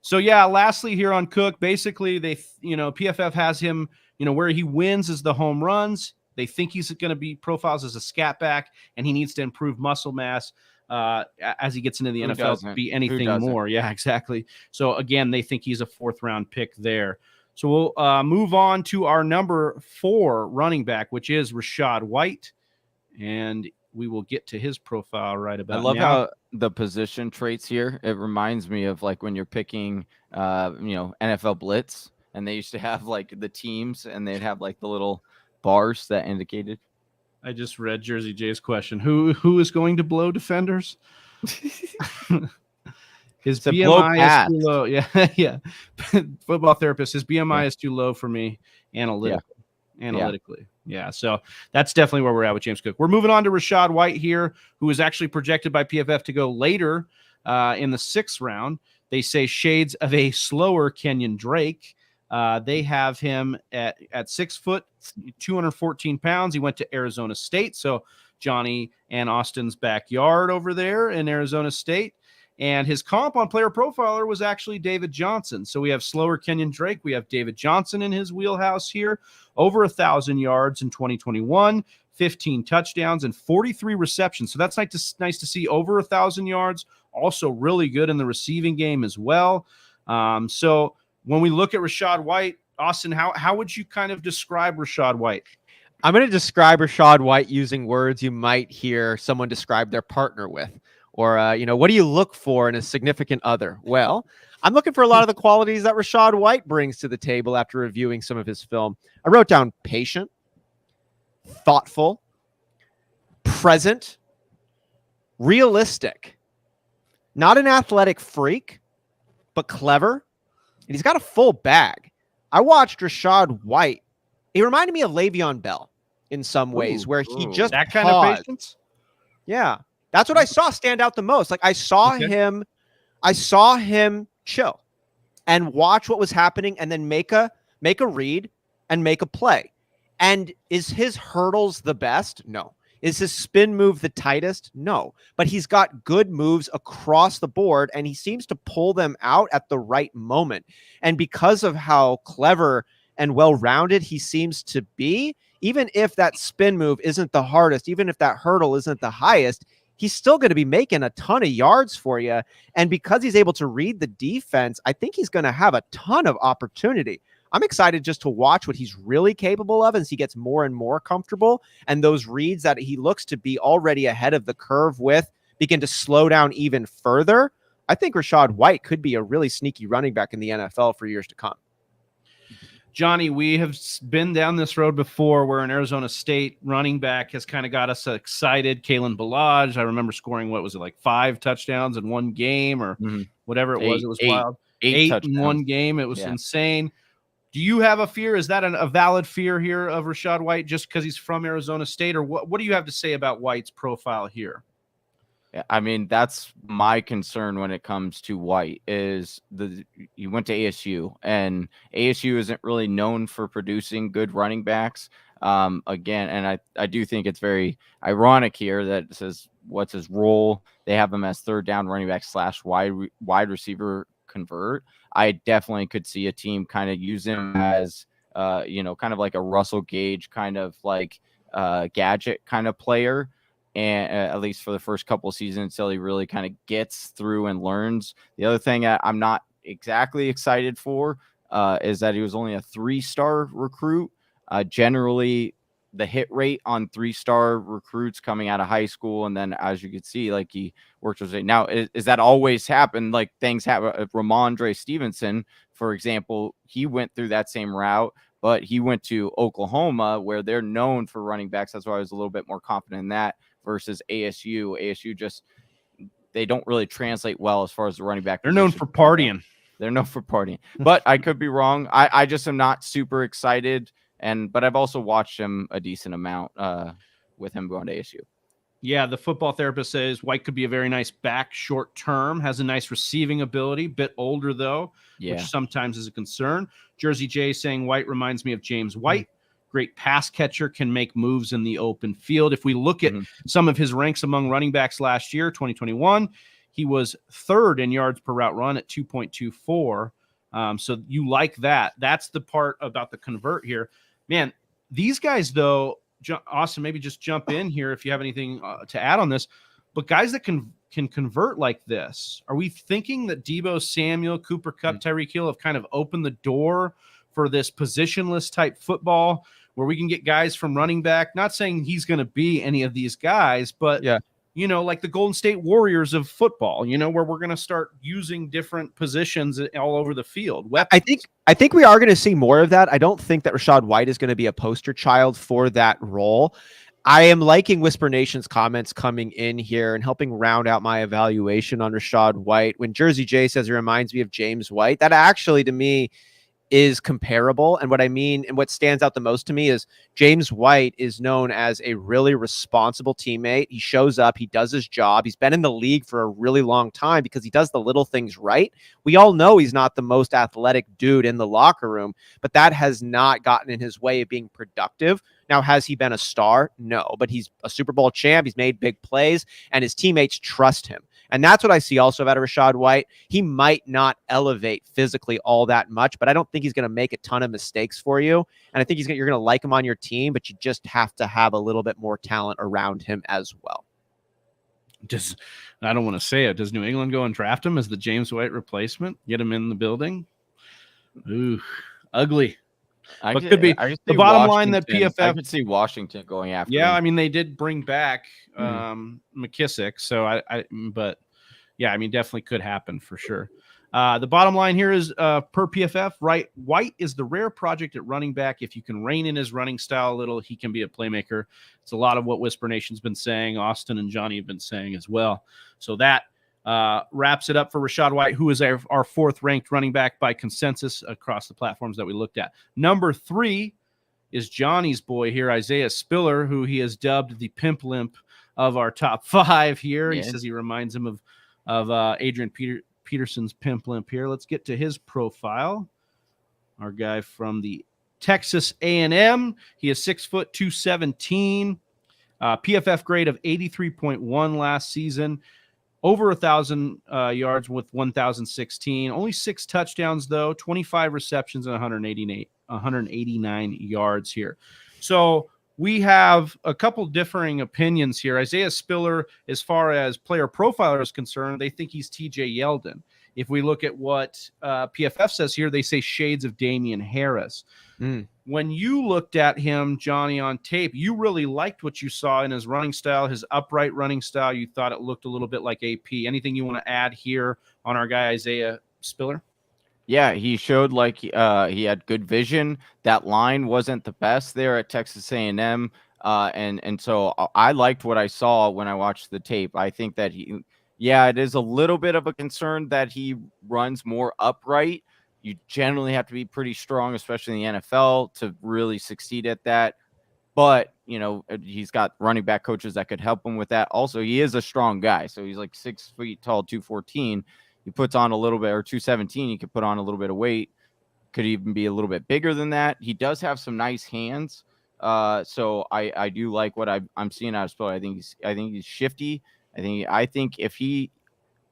So yeah, lastly here on Cook, basically they, PFF has him, where he wins is the home runs. They think he's going to be profiles as a scat back, and he needs to improve muscle mass as he gets into the NFL to be anything more. Yeah, exactly. So again, they think he's a 4th round pick there. So we'll move on to our number 4 running back, which is Rachaad White, and we will get to his profile right about now. I love how the position traits here. It reminds me of like when you're picking, NFL Blitz, and they used to have like the teams, and they'd have like the little bars that indicated. I just read Jersey J's question. Who is going to blow defenders? His BMI is too low. Yeah, yeah. Football therapist. His BMI is too low for me analytically. Yeah, so that's definitely where we're at with James Cook. We're moving on to Rachaad White here, who is actually projected by PFF to go later in the 6th round. They say shades of a slower Kenyon Drake. They have him at 6 foot, 214 pounds. He went to Arizona State, so Johnny and Austin's backyard over there in Arizona State. And his comp on Player Profiler was actually David Johnson. So we have slower Kenyon Drake. We have David Johnson in his wheelhouse here. Over 1,000 yards in 2021, 15 touchdowns, and 43 receptions. So that's nice to see. Over 1,000 yards. Also really good in the receiving game as well. So when we look at Rachaad White, Austin, how would you kind of describe Rachaad White? I'm going to describe Rachaad White using words you might hear someone describe their partner with. Or, what do you look for in a significant other? Well, I'm looking for a lot of the qualities that Rachaad White brings to the table after reviewing some of his film. I wrote down patient, thoughtful, present, realistic, not an athletic freak, but clever. And he's got a full bag. I watched Rachaad White. He reminded me of Le'Veon Bell in some ways, where he just that paused. Kind of patience. Yeah. That's what I saw stand out the most. Like I saw him chill and watch what was happening and then make a read and make a play. And is his hurdles the best? No. Is his spin move the tightest? No. But he's got good moves across the board, and he seems to pull them out at the right moment. And because of how clever and well-rounded he seems to be, even if that spin move isn't the hardest, even if that hurdle isn't the highest, he's still going to be making a ton of yards for you. And because he's able to read the defense, I think he's going to have a ton of opportunity. I'm excited just to watch what he's really capable of as he gets more and more comfortable. And those reads that he looks to be already ahead of the curve with begin to slow down even further. I think Rachaad White could be a really sneaky running back in the NFL for years to come. Johnny, we have been down this road before where an Arizona State running back has kind of got us excited. Kalen Ballage, I remember scoring, 5 touchdowns in one game or whatever it was. It was wild. 8 in one game. It was insane. Do you have a fear? Is that a valid fear here of Rachaad White just because he's from Arizona State? Or what do you have to say about White's profile here? Yeah, I mean, that's my concern when it comes to White is you went to ASU, and ASU isn't really known for producing good running backs. Again, and I do think it's very ironic here that it says what's his role. They have him as 3rd down running back / wide receiver convert. I definitely could see a team kind of use him as kind of like a Russell Gage kind of like gadget kind of player. And at least for the first couple of seasons until he really kind of gets through and learns. The other thing I'm not exactly excited for is that he was only a 3-star recruit. Generally, the hit rate on 3-star recruits coming out of high school, and then as you can see, like he worked with it. Now, is that always happened? Like things happen. Ramondre Stevenson, for example, he went through that same route, but he went to Oklahoma where they're known for running backs. That's why I was a little bit more confident in that. Versus ASU. ASU just, they don't really translate well as far as the running back. They're known for partying. They're known for partying. But I could be wrong. I just am not super excited. But I've also watched him a decent amount with him going to ASU. Yeah, the football therapist says White could be a very nice back short term, has a nice receiving ability, bit older though, which sometimes is a concern. Jersey J saying White reminds me of James White. great pass catcher, can make moves in the open field. If we look at some of his ranks among running backs last year, 2021, he was third in yards per route run at 2.24. So you like that. That's the part about the convert here. Man, these guys, though, Austin, maybe just jump in here if you have anything to add on this. But guys that can convert like this, are we thinking that Deebo Samuel, Cooper Kupp, Tyreek Hill have kind of opened the door for this positionless type football where we can get guys from running back? Not saying he's going to be any of these guys, but like the Golden State Warriors of football, where we're going to start using different positions all over the field. I think we are going to see more of that. I don't think that Rachaad White is going to be a poster child for that role. I am liking Whisper Nation's comments coming in here and helping round out my evaluation on Rachaad White. When Jersey J says it reminds me of James White, that actually to me is comparable. And what I mean, and what stands out the most to me is James White is known as a really responsible teammate. He shows up, he does his job. He's been in the league for a really long time because he does the little things right. We all know he's not the most athletic dude in the locker room, but that has not gotten in his way of being productive. Now, has he been a star? No, but he's a Super Bowl champ. He's made big plays and his teammates trust him. And that's what I see also out of Rachaad White. He might not elevate physically all that much, but I don't think he's going to make a ton of mistakes for you. And I think you're going to like him on your team, but you just have to have a little bit more talent around him as well. I don't want to say it. Does New England go and draft him as the James White replacement? Get him in the building? Ooh, ugly. But could be the bottom line that PFF. I could see Washington going after. Yeah, him. I mean they did bring back McKissick, so but yeah, I mean definitely could happen for sure. The bottom line here is per PFF, right? White is the rare project at running back. If you can rein in his running style a little, he can be a playmaker. It's a lot of what Whisper Nation's been saying. Austin and Johnny have been saying as well. So that wraps it up for Rachaad White, who is our fourth ranked running back by consensus across the platforms that we looked at. Number 3 is Johnny's boy here, Isaiah Spiller, who he has dubbed the pimp limp of our top 5 here. Yeah. He says he reminds him of Adrian Peterson's pimp limp here. Let's get to his profile. Our guy from the Texas A&M. He is 6 foot 217. PFF grade of 83.1 last season. Over 1,000 yards with 1,016. Only 6 touchdowns, though. 25 receptions and 189 yards here. So we have a couple differing opinions here. Isaiah Spiller, as far as player profiler is concerned, they think he's TJ Yeldon. If we look at what PFF says here, they say shades of Damian Harris. When you looked at him, Johnny, on tape, you really liked what you saw in his running style, his upright running style. You thought it looked a little bit like AP. Anything you want to add here on our guy, Isaiah Spiller? Yeah, he showed like he had good vision. That line wasn't the best there at Texas A&M. And so I liked what I saw when I watched the tape. I think that it is a little bit of a concern that he runs more upright. You generally have to be pretty strong, especially in the NFL, to really succeed at that. But, he's got running back coaches that could help him with that. Also, he is a strong guy. So he's like 6 feet tall, 214. He puts on a little bit, or 217. He could put on a little bit of weight. Could even be a little bit bigger than that. He does have some nice hands. So I do like what I'm seeing out of Spiller. I think he's shifty. I think if he,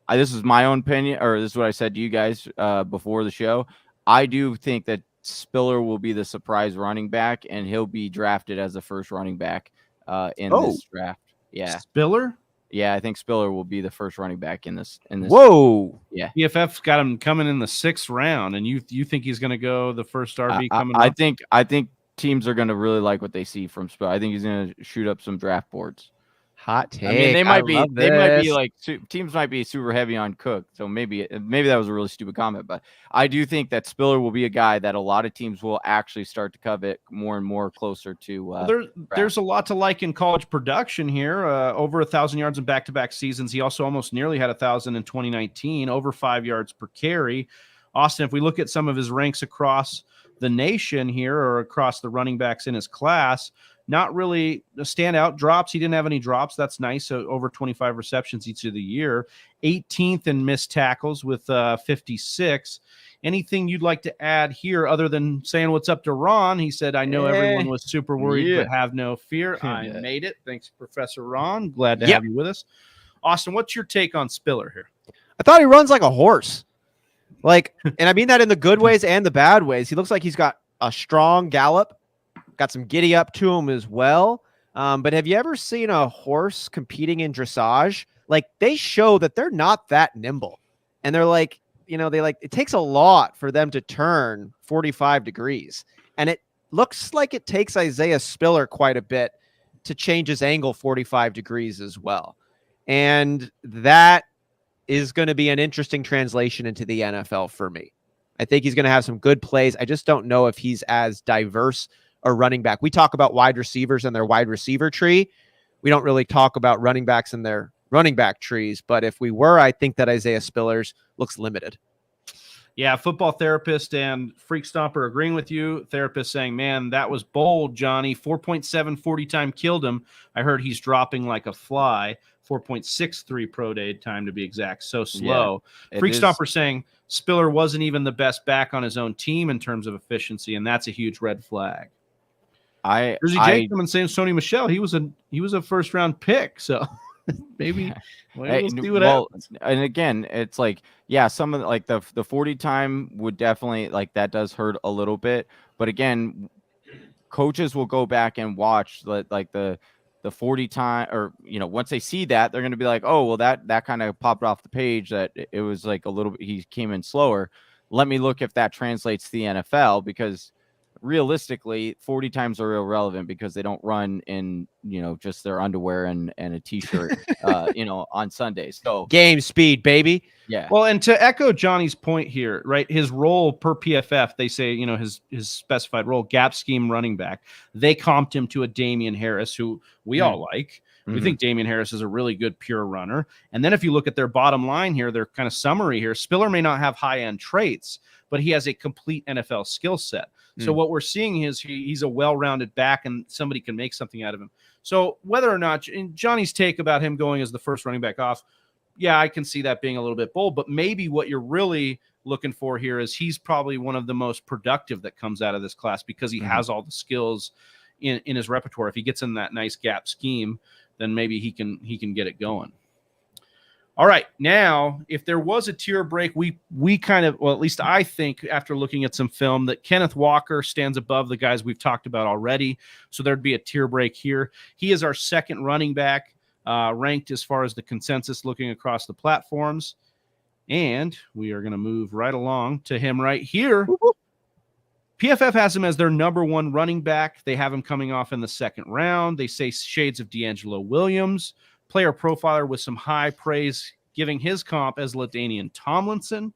this is my own opinion, or this is what I said to you guys before the show. I do think that Spiller will be the surprise running back, and he'll be drafted as the first running back in this draft. Yeah, Spiller. Yeah, I think Spiller will be the first running back in this. Whoa. Yeah. PFF's got him coming in the 6th round, and you think he's going to go the first RB coming up? I think teams are going to really like what they see from Spiller. I think he's going to shoot up some draft boards. Hot take. I mean, they might be like teams might be super heavy on Cook, so maybe that was a really stupid comment, but I do think that Spiller will be a guy that a lot of teams will actually start to covet more and more closer to. There's a lot to like in college production here. Over 1,000 yards in back-to-back seasons. He also almost nearly had 1,000 in 2019. Over 5 yards per carry. Austin, if we look at some of his ranks across the nation here, or across the running backs in his class, not really a standout. Drops, he didn't have any drops. That's nice. So over 25 receptions each of the year. 18th in missed tackles with 56. Anything you'd like to add here other than saying what's up to Ron? He said, I know everyone was super worried, but have no fear. I made it. Thanks, Professor Ron. Glad to have you with us. Austin, what's your take on Spiller here? I thought he runs like a horse. Like, and I mean that in the good ways and the bad ways. He looks like he's got a strong gallop, got some giddy up to him as well. But have you ever seen a horse competing in dressage? Like, they show that they're not that nimble. And they're like, it takes a lot for them to turn 45 degrees. And it looks like it takes Isaiah Spiller quite a bit to change his angle 45 degrees as well. And that is going to be an interesting translation into the NFL for me. I think he's going to have some good plays. I just don't know if he's as diverse a running back. We talk about wide receivers and their wide receiver tree. We don't really talk about running backs and their running back trees. But if we were, I think that Isaiah Spiller's looks limited. Yeah, football therapist and Freak Stomper agreeing with you. Therapist saying, man, that was bold, Johnny. 4.7 40 time killed him. I heard he's dropping like a fly. 4.63 pro day time to be exact. So slow. Yeah, Freak Stomper saying Spiller wasn't even the best back on his own team in terms of efficiency, and that's a huge red flag. Jersey Jacob and saying Sony Michel, he was a first round pick, so maybe we'll see what happens. And again, it's like, yeah, some of like the 40 time would definitely, like, that does hurt a little bit, but again, coaches will go back and watch like the 40 time, or once they see that, they're going to be like, oh well, that kind of popped off the page, that it was like a little bit, he came in slower. Let me look if that translates to the NFL, because realistically 40 times are irrelevant because they don't run in just their underwear and a t-shirt on Sundays. So game speed, baby. Yeah. Well, and to echo Johnny's point here, right, his role per PFF, they say his specified role, gap scheme running back, they comped him to a Damian Harris, who we all like. We think Damian Harris is a really good pure runner. And then if you look at their bottom line here, their kind of summary here, Spiller may not have high-end traits, but he has a complete NFL skill set. So what we're seeing is he's a well-rounded back, and somebody can make something out of him. So whether or not, in Johnny's take about him going as the first running back off, yeah, I can see that being a little bit bold, but maybe what you're really looking for here is he's probably one of the most productive that comes out of this class, because he has all the skills in his repertoire. If he gets in that nice gap scheme, then maybe he can get it going. All right, now, if there was a tier break, we kind of, well, at least I think after looking at some film, that Kenneth Walker stands above the guys we've talked about already. So there'd be a tier break here. He is our second running back, ranked as far as the consensus looking across the platforms. And we are going to move right along to him right here. PFF has him as their number one running back. They have him coming off in the second round. They say shades of D'Angelo Williams. Player profiler with some high praise, giving his comp as LaDainian Tomlinson.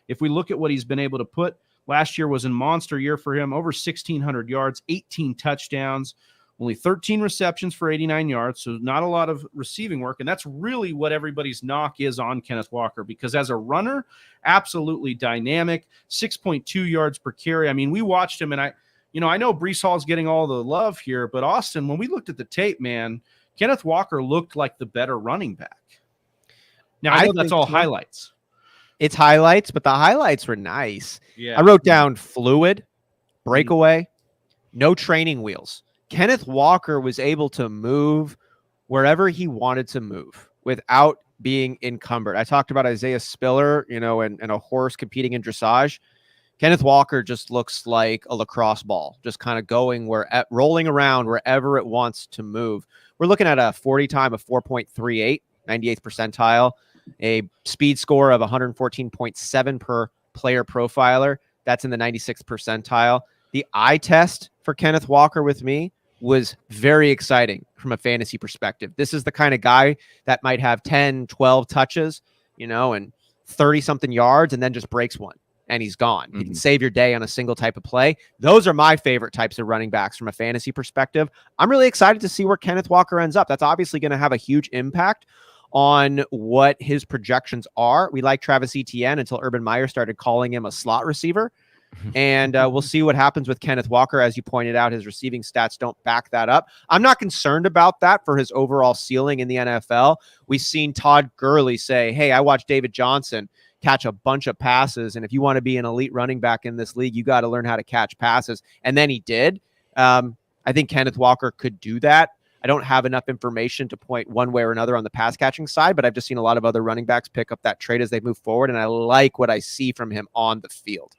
If we look at what he's been able to put, last year was a monster year for him. Over 1,600 yards, 18 touchdowns, only 13 receptions for 89 yards. So not a lot of receiving work. And that's really what everybody's knock is on Kenneth Walker, because as a runner, absolutely dynamic, 6.2 yards per carry. I mean, we watched him, and I know Breece Hall's getting all the love here, but Austin, when we looked at the tape, man, Kenneth Walker looked like the better running back. Now, I know that's all highlights. It's highlights, but the highlights were nice. Yeah. I wrote down fluid, breakaway, no training wheels. Kenneth Walker was able to move wherever he wanted to move without being encumbered. I talked about Isaiah Spiller, and a horse competing in dressage. Kenneth Walker just looks like a lacrosse ball, just kind of rolling around wherever it wants to move. We're looking at a 40 time of 4.38, 98th percentile, a speed score of 114.7 per player profiler. That's in the 96th percentile. The eye test for Kenneth Walker with me was very exciting from a fantasy perspective. This is the kind of guy that might have 10, 12 touches, and 30-something yards, and then just breaks one, and he's gone. He can save your day on a single type of play. Those are my favorite types of running backs from a fantasy perspective. I'm really excited to see where Kenneth Walker ends up. That's obviously going to have a huge impact on what his projections are. We like Travis Etienne until Urban Meyer started calling him a slot receiver. And we'll see what happens with Kenneth Walker. As you pointed out, his receiving stats don't back that up. I'm not concerned about that for his overall ceiling in the NFL. We've seen Todd Gurley say, hey, I watched David Johnson catch a bunch of passes, and if you want to be an elite running back in this league, you got to learn how to catch passes. And then he did. I think Kenneth Walker could do that. I don't have enough information to point one way or another on the pass catching side, but I've just seen a lot of other running backs pick up that trait as they move forward, and I like what I see from him on the field.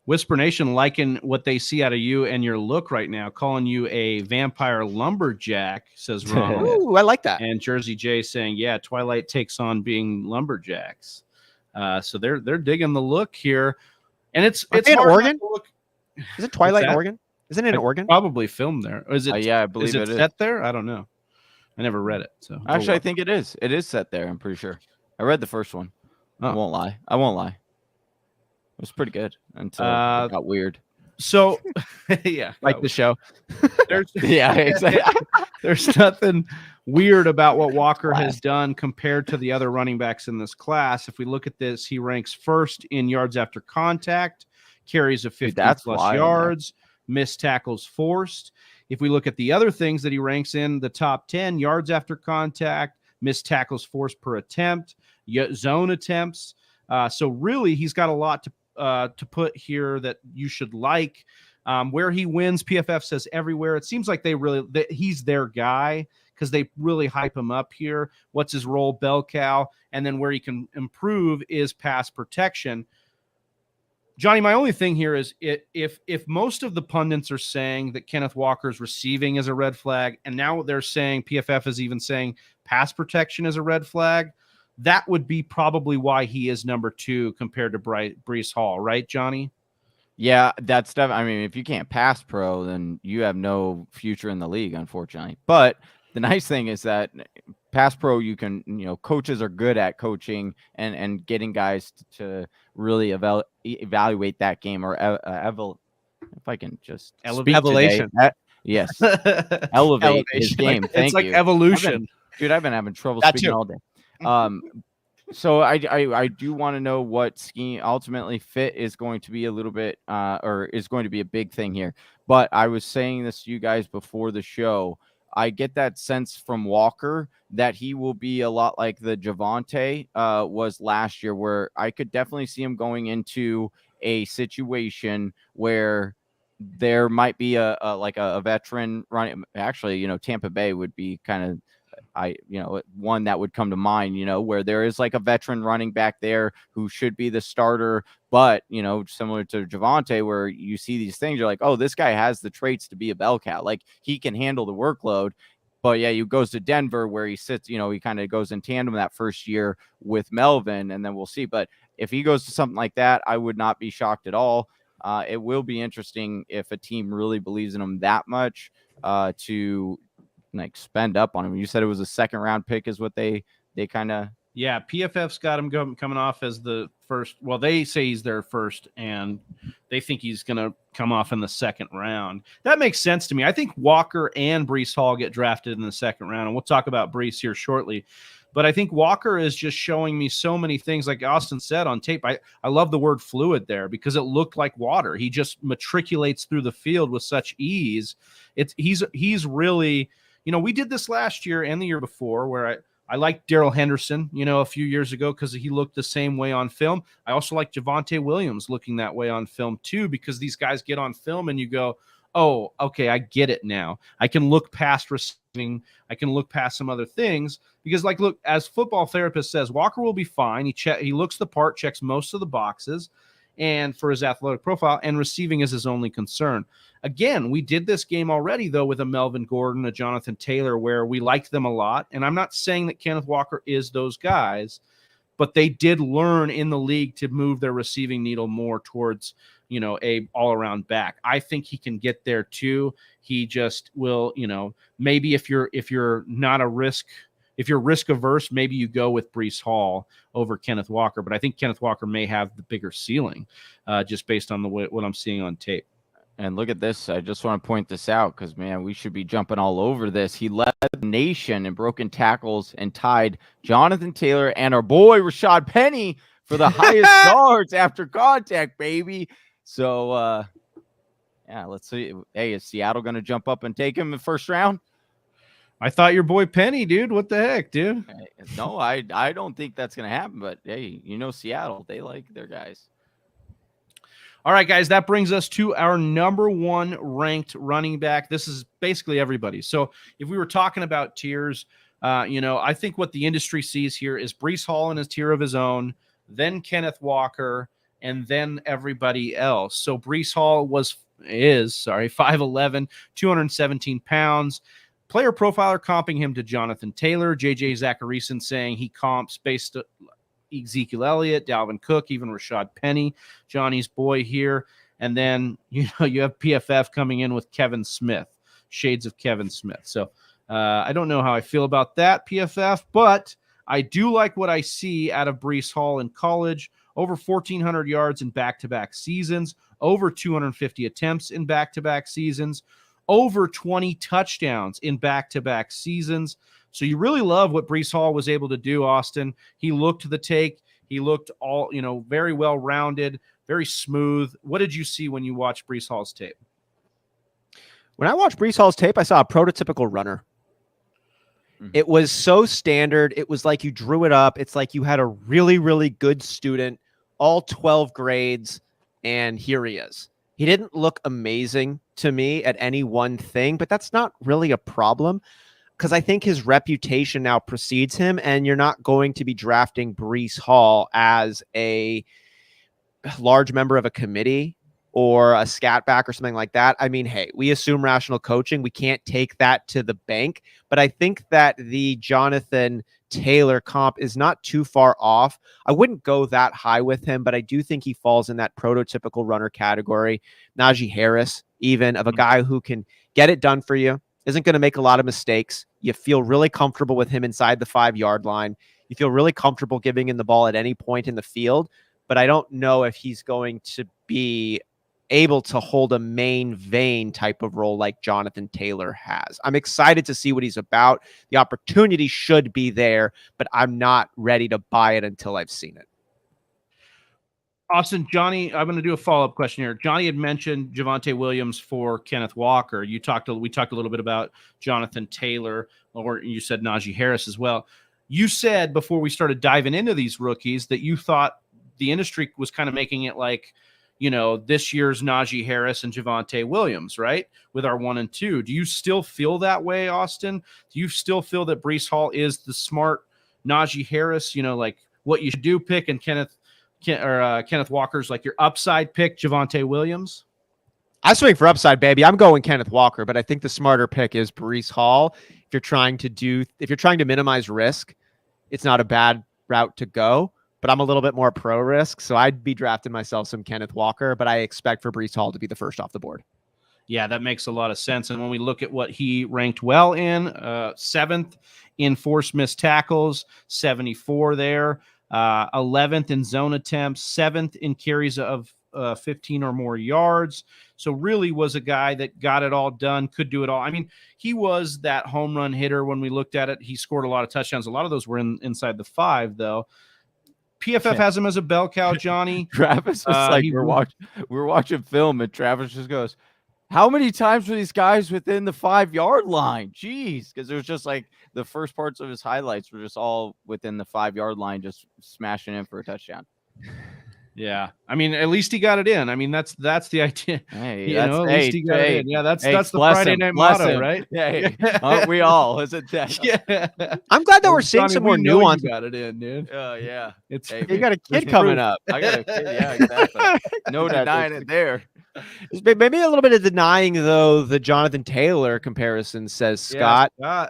Whisper Nation liking what they see out of you and your look right now, calling you a vampire lumberjack, says Ronald. Ooh, I like that. And Jersey J saying, yeah, Twilight takes on being lumberjacks. So they're digging the look here. And it's in Oregon? Look. Is it Twilight in Oregon? Isn't it in Oregon? Probably filmed there. Or is it? Yeah, I believe it set there. I don't know. I never read it. So actually, I think it is. It is set there. I'm pretty sure. I read the first one. I won't lie. It was pretty good until it got weird. So, yeah, like the show. Yeah, exactly. There's nothing weird about what Walker has done compared to the other running backs in this class. If we look at this, he ranks first in yards after contact, carries of 50 plus yards, missed tackles forced. If we look at the other things that he ranks in the top 10, yards after contact, missed tackles forced per attempt, zone attempts. So really, he's got a lot to put here that you should like. Where he wins, PFF says everywhere. It seems like he's their guy because they really hype him up here. What's his role? Bell cow. And then where he can improve is pass protection. Johnny, my only thing here is if most of the pundits are saying that Kenneth Walker's receiving is a red flag, and now they're saying PFF is even saying pass protection is a red flag, that would be probably why he is number 2 compared to Breece Hall, right, Johnny? Yeah, that's stuff. I mean, if you can't pass pro, then you have no future in the league, unfortunately. But the nice thing is that pass pro, you can, coaches are good at coaching and getting guys to really evaluate that game or if I can just elevation. Yes. Elevate his game. Thank you. It's like evolution. I've been having trouble speaking all day. So I do want to know what scheme ultimately fit is going to be a little bit or is going to be a big thing here. But I was saying this to you guys before the show. I get that sense from Walker that he will be a lot like the Javonte was last year, where I could definitely see him going into a situation where there might be a veteran running. Actually, Tampa Bay would be kind of one that would come to mind, where there is like a veteran running back there who should be the starter, but, similar to Javonte, where you see these things, you're like, oh, this guy has the traits to be a bell cow. Like he can handle the workload. But yeah, he goes to Denver where he sits, he kind of goes in tandem that first year with Melvin, and then we'll see. But if he goes to something like that, I would not be shocked at all. It will be interesting if a team really believes in him that much to spend up on him. You said it was a second round pick is what they kind of. Yeah, PFF's got him coming off as the first. Well, they say he's their first, and they think he's going to come off in the second round. That makes sense to me. I think Walker and Breece Hall get drafted in the second round, and we'll talk about Breece here shortly. But I think Walker is just showing me so many things, like Austin said on tape. I love the word fluid there because it looked like water. He just matriculates through the field with such ease. He's really, we did this last year and the year before where I liked Darrell Henderson, a few years ago because he looked the same way on film. I also like Javonte Williams looking that way on film too, because these guys get on film and you go, oh, okay, I get it now. I can look past receiving. I can look past some other things because, look, as football therapist says, Walker will be fine. He looks the part, checks most of the boxes, and for his athletic profile, and receiving is his only concern. Again, we did this game already, though, with a Melvin Gordon, a Jonathan Taylor, where we liked them a lot. And I'm not saying that Kenneth Walker is those guys, but they did learn in the league to move their receiving needle more towards, a all-around back. I think he can get there too. He just will, maybe if you're not a risk, if you're risk averse, maybe you go with Breece Hall over Kenneth Walker. But I think Kenneth Walker may have the bigger ceiling just based on what I'm seeing on tape. And look at this. I just want to point this out because, man, we should be jumping all over this. He led the nation in broken tackles and tied Jonathan Taylor and our boy Rashad Penny for the highest yards after contact, baby. So, yeah, let's see. Hey, is Seattle going to jump up and take him in the first round? I thought your boy Penny, dude. What the heck, dude? No, I don't think that's going to happen. But, hey, Seattle, they like their guys. All right, guys, that brings us to our number 1 ranked running back. This is basically everybody. So if we were talking about tiers, I think what the industry sees here is Breece Hall in his tier of his own, then Kenneth Walker, and then everybody else. So Breece Hall is 5'11", 217 pounds. Player profiler comping him to Jonathan Taylor. JJ Zacharyson saying he comps based Ezekiel Elliott, Dalvin Cook, even Rashad Penny, Johnny's boy here. And then, you have PFF coming in with Kevin Smith, shades of Kevin Smith. So I don't know how I feel about that, PFF, but I do like what I see out of Breece Hall in college. Over 1,400 yards in back-to-back seasons, over 250 attempts in back-to-back seasons, over 20 touchdowns in back-to-back seasons. So you really love what Breece Hall was able to do, Austin. He looked the take. He looked all, very well-rounded, very smooth. What did you see when you watched Breece Hall's tape? When I watched Breece Hall's tape, I saw a prototypical runner. It was so standard. It was like you drew it up. It's like you had a really, really good student, all 12 grades, and here he is. He didn't look amazing to me at any one thing, but that's not really a problem because I think his reputation now precedes him, and you're not going to be drafting Breece Hall as a large member of a committee or a scat back or something like that. I mean, hey, we assume rational coaching. We can't take that to the bank, but I think that the Jonathan Taylor comp is not too far off. I wouldn't go that high with him, but I do think he falls in that prototypical runner category. Najee Harris, even, of a guy who can get it done for you, isn't going to make a lot of mistakes. You feel really comfortable with him inside the 5-yard line. You feel really comfortable giving him the ball at any point in the field, but I don't know if he's going to be able to hold a main vein type of role like Jonathan Taylor has. I'm excited to see what he's about. The opportunity should be there, but I'm not ready to buy it until I've seen it. Austin, Johnny, I'm going to do a follow-up question here. Johnny had mentioned Javonte Williams for Kenneth Walker. We talked a little bit about Jonathan Taylor, or you said Najee Harris as well. You said before we started diving into these rookies that you thought the industry was kind of making it like, this year's Najee Harris and Javonte Williams, right? With our 1 and 2. Do you still feel that way, Austin? Do you still feel that Breece Hall is the smart Najee Harris, like what you should do pick, and Kenneth Walker's like your upside pick, Javonte Williams? I swing for upside, baby. I'm going Kenneth Walker, but I think the smarter pick is Breece Hall. If you're trying to minimize risk, it's not a bad route to go. But I'm a little bit more pro risk, so I'd be drafting myself some Kenneth Walker, but I expect for Breece Hall to be the first off the board. Yeah, that makes a lot of sense. And when we look at what he ranked well in, 7th in forced missed tackles, 74 there, 11th in zone attempts, 7th in carries of 15 or more yards. So really was a guy that got it all done, could do it all. I mean, he was that home run hitter when we looked at it. He scored a lot of touchdowns. A lot of those were inside the 5, though. PFF has him as a bell cow, Johnny. Travis was like, we're watching film, and Travis just goes, how many times were these guys within the 5-yard line? Jeez, because there's just like the first parts of his highlights were just all within the 5-yard line, just smashing in for a touchdown. Yeah, I mean, at least he got it in. I mean, that's the idea. Hey, at least he got it in. Yeah, that's the Friday night motto, right? Yeah, aren't we all? Isn't that? Yeah. I'm glad that we're seeing some more nuance. You got it in, dude. Yeah. You got a kid coming up. I got a kid. Yeah, exactly. No denying it there. Maybe a little bit of denying, though, the Jonathan Taylor comparison, says Scott. Yeah,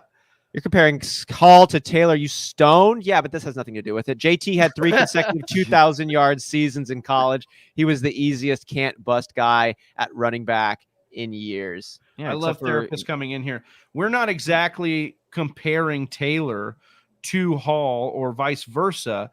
You're comparing Hall to Taylor. You stoned? Yeah, but this has nothing to do with it. JT had 3 consecutive 2,000-yard seasons in college. He was the easiest can't bust guy at running back in years. Yeah, I love therapists coming in here. We're not exactly comparing Taylor to Hall or vice versa.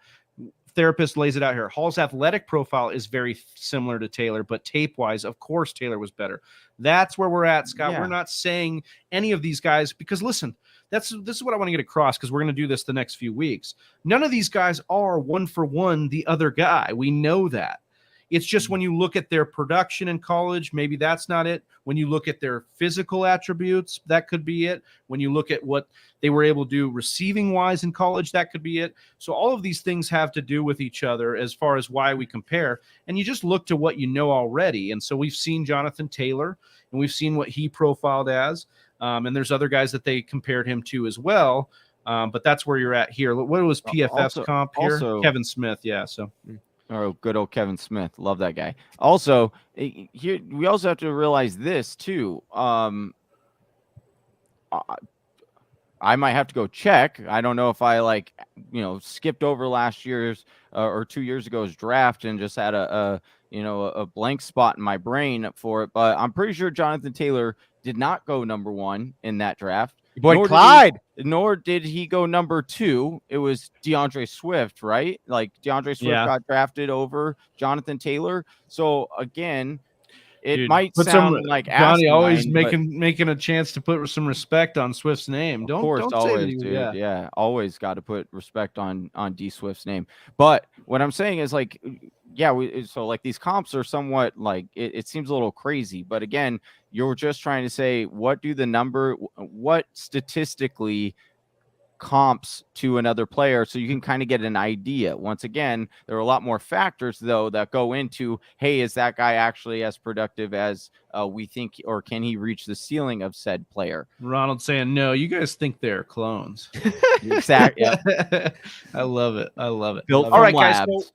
Therapist lays it out here. Hall's athletic profile is very similar to Taylor, but tape-wise, of course, Taylor was better. That's where we're at, Scott. Yeah. We're not saying any of these guys, because listen, this is what I want to get across, because we're going to do this the next few weeks. None of these guys are 1-for-1 the other guy. We know that. It's just when you look at their production in college, maybe that's not it. When you look at their physical attributes, that could be it. When you look at what they were able to do receiving wise in college, that could be it. So all of these things have to do with each other as far as why we compare. And you just look to what you know already. And so we've seen Jonathan Taylor, and we've seen what he profiled as. And there's other guys that they compared him to as well. But that's where you're at here. What was PFF's comp here? Kevin Smith. Yeah. So. Oh, good old Kevin Smith. Love that guy. Also, here we also have to realize this too. I might have to go check. I don't know if I skipped over last year's or 2 years ago's draft and just had a blank spot in my brain for it. But I'm pretty sure Jonathan Taylor did not go number 1 in that draft. Boy, Clyde. Nor did he go number 2. It was DeAndre Swift, right? Like DeAndre Swift got drafted over Jonathan Taylor. So again, it might sound like Johnny always making a chance to put some respect on Swift's name. Don't always, dude. Yeah, always got to put respect on D Swift's name. But what I'm saying is so these comps are somewhat like it seems a little crazy. But again, you're just trying to say what statistically comps to another player so you can kind of get an idea. Once again, there are a lot more factors though that go into, hey, is that guy actually as productive as we think, or can he reach the ceiling of said player? Ronald saying, no, you guys think they're clones. Exactly. I love it. Built all right, labs. guys. So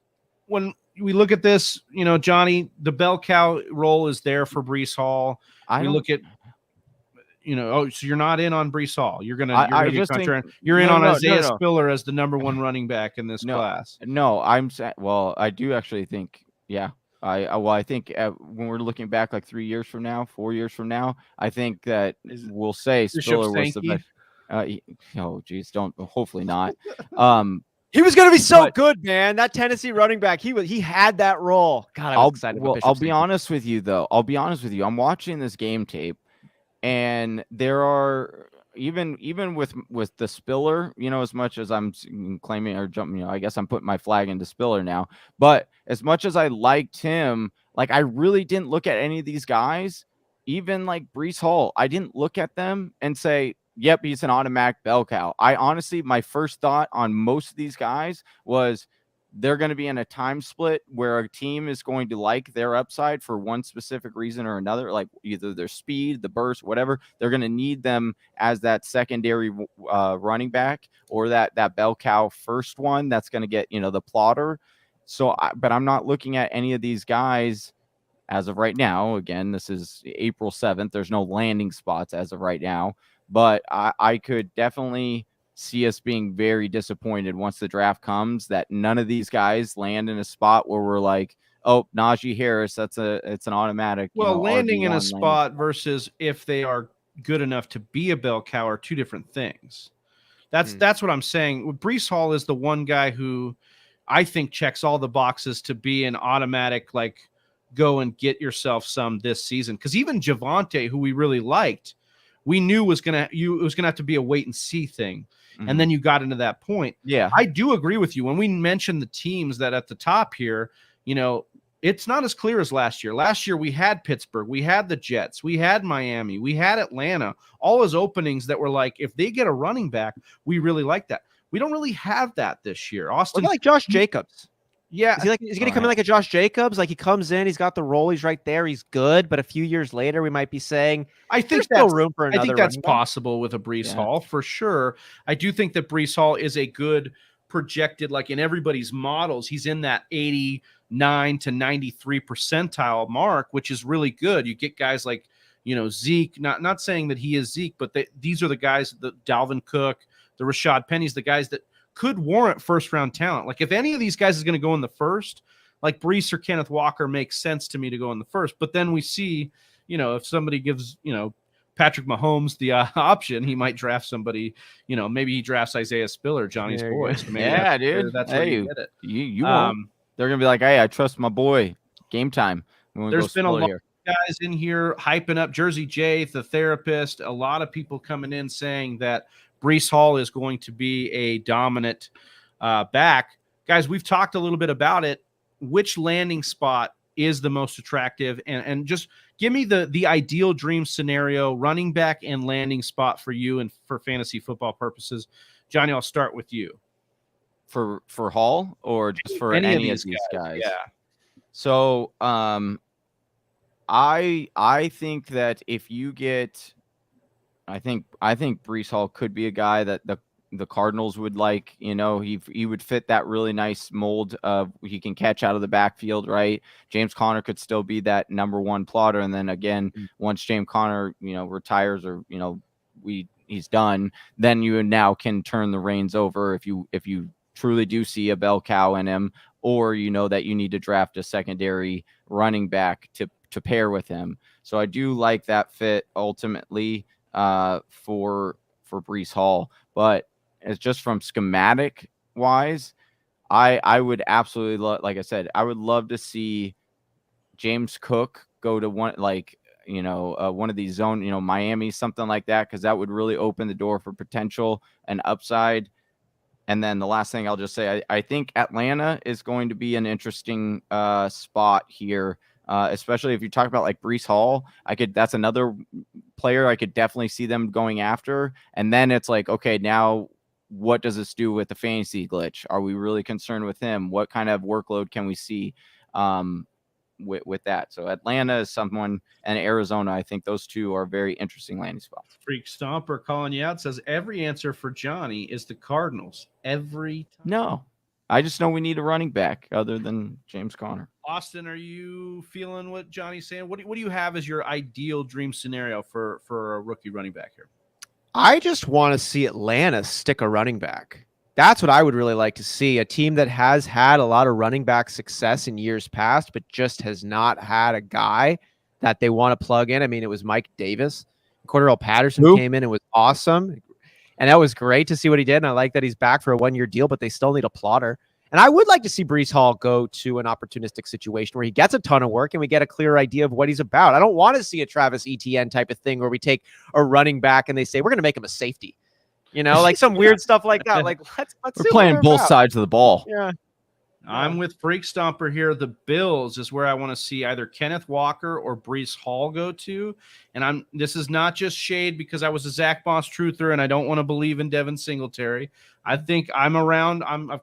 when we look at this, Johnny, the bell cow role is there for Breece Hall. Look at so you're not in on Breece Hall. You're in on Isaiah Spiller as the number 1 running back in this class. No, I do actually think, I think when we're looking back like 3 years from now, 4 years from now, I think that we'll say Spiller was the best. Hopefully not. He was going to be so good, man. That Tennessee running back, he had that role. God, I'm excited. I'll be honest with you, though. I'm watching this game tape, and there are even with the Spiller, as much as I'm claiming or jumping, I guess I'm putting my flag into Spiller now. But as much as I liked him, I really didn't look at any of these guys, even like Breece Hall. I didn't look at them and say, yep, he's an automatic bell cow. I honestly, my first thought on most of these guys was they're going to be in a time split where a team is going to like their upside for one specific reason or another, like either their speed, the burst, whatever. They're going to need them as that secondary running back or that bell cow first one that's going to get, the plotter. So, but I'm not looking at any of these guys as of right now. Again, this is April 7th. There's no landing spots as of right now. But I could definitely see us being very disappointed once the draft comes that none of these guys land in a spot where we're like, oh, Najee Harris, it's an automatic. Well, landing in a spot versus if they are good enough to be a bell cow are two different things. That's what I'm saying. Breece Hall is the one guy who I think checks all the boxes to be an automatic, go and get yourself some this season. Because even Javonte, who we really liked, we knew it was gonna have to be a wait and see thing. Mm-hmm. And then you got into that point. Yeah, I do agree with you. When we mentioned the teams that at the top here, it's not as clear as last year. Last year we had Pittsburgh, we had the Jets, we had Miami, we had Atlanta, all those openings that were like, if they get a running back, we really like that. We don't really have that this year. Austin, like Josh Jacobs. Yeah. Is he going to come in like a Josh Jacobs? Like he comes in, he's got the role, he's right there, he's good. But a few years later, we might be saying, I think there's still room for another. I think that's possible with a Breece Hall for sure. I do think that Breece Hall is a good projected, in everybody's models, he's in that 89 to 93 percentile mark, which is really good. You get guys like, Zeke, not saying that he is Zeke, but these are the guys, the Dalvin Cook, the Rashad Penny's, the guys that could warrant first round talent. If any of these guys is going to go in the first, Breece or Kenneth Walker makes sense to me to go in the first. But then we see, if somebody gives, Patrick Mahomes the option, he might draft somebody, maybe he drafts Isaiah Spiller, Johnny's boy. So dude. That's where you get it. You won't. They're going to be like, hey, I trust my boy. Game time. There's been a lot of guys in here hyping up Jersey J, the therapist, a lot of people coming in saying that Breece Hall is going to be a dominant back. Guys, we've talked a little bit about it. Which landing spot is the most attractive? And just give me the ideal dream scenario, running back and landing spot for you and for fantasy football purposes. Johnny, I'll start with you. For Hall or just for any of these guys? Yeah. So I think that if you get, I think Breece Hall could be a guy that the Cardinals would like. You know, he would fit that really nice mold of he can catch out of the backfield, right? James Conner could still be that number one plotter, and then again, once James Conner, retires or he's done, then you now can turn the reins over if you truly do see a bell cow in him, or that you need to draft a secondary running back to pair with him. So I do like that fit ultimately for Breece Hall, but it's just from schematic wise, I would absolutely love, like I said, I would love to see James Cook go to one of these zone, Miami, something like that, because that would really open the door for potential and upside. And then the last thing I'll just say, I think Atlanta is going to be an interesting spot here, especially if you talk about like Breece Hall. That's another player I could definitely see them going after. And then it's like, okay, now what does this do with the fantasy glitch? Are we really concerned with him? What kind of workload can we see with that? So Atlanta is someone, and Arizona, I think those two are very interesting landing spots. Freak Stomper calling you out says every answer for Johnny is the Cardinals every time. No, I just know we need a running back other than James Conner. Austin, are you feeling what Johnny's saying? What do you have as your ideal dream scenario for a rookie running back here? I just want to see Atlanta stick a running back. That's what I would really like to see. A team that has had a lot of running back success in years past, but just has not had a guy that they want to plug in. I mean, it was Mike Davis. Cordell Patterson came in and was awesome. And that was great to see what he did. And I like that he's back for a one-year deal, but they still need a plotter. And I would like to see Breece Hall go to an opportunistic situation where he gets a ton of work and we get a clear idea of what he's about. I don't want to see a Travis Etienne type of thing where we take a running back and they say, we're going to make him a safety. Like some weird stuff like that. Like let's We're playing both sides of the ball. Yeah. I'm with Freak Stomper here. The Bills is where I want to see either Kenneth Walker or Breece Hall go to. And this is not just shade because I was a Zach Moss truther and I don't want to believe in Devin Singletary. I think I've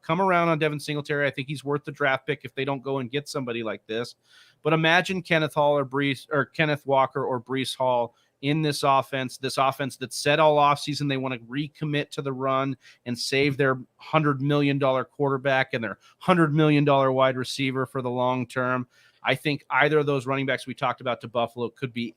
come around on Devin Singletary. I think he's worth the draft pick if they don't go and get somebody like this. But imagine Kenneth Walker or Breece Hall in this offense that said all offseason they want to recommit to the run and save their $100 million quarterback and their $100 million wide receiver for the long term. I think either of those running backs we talked about to Buffalo could be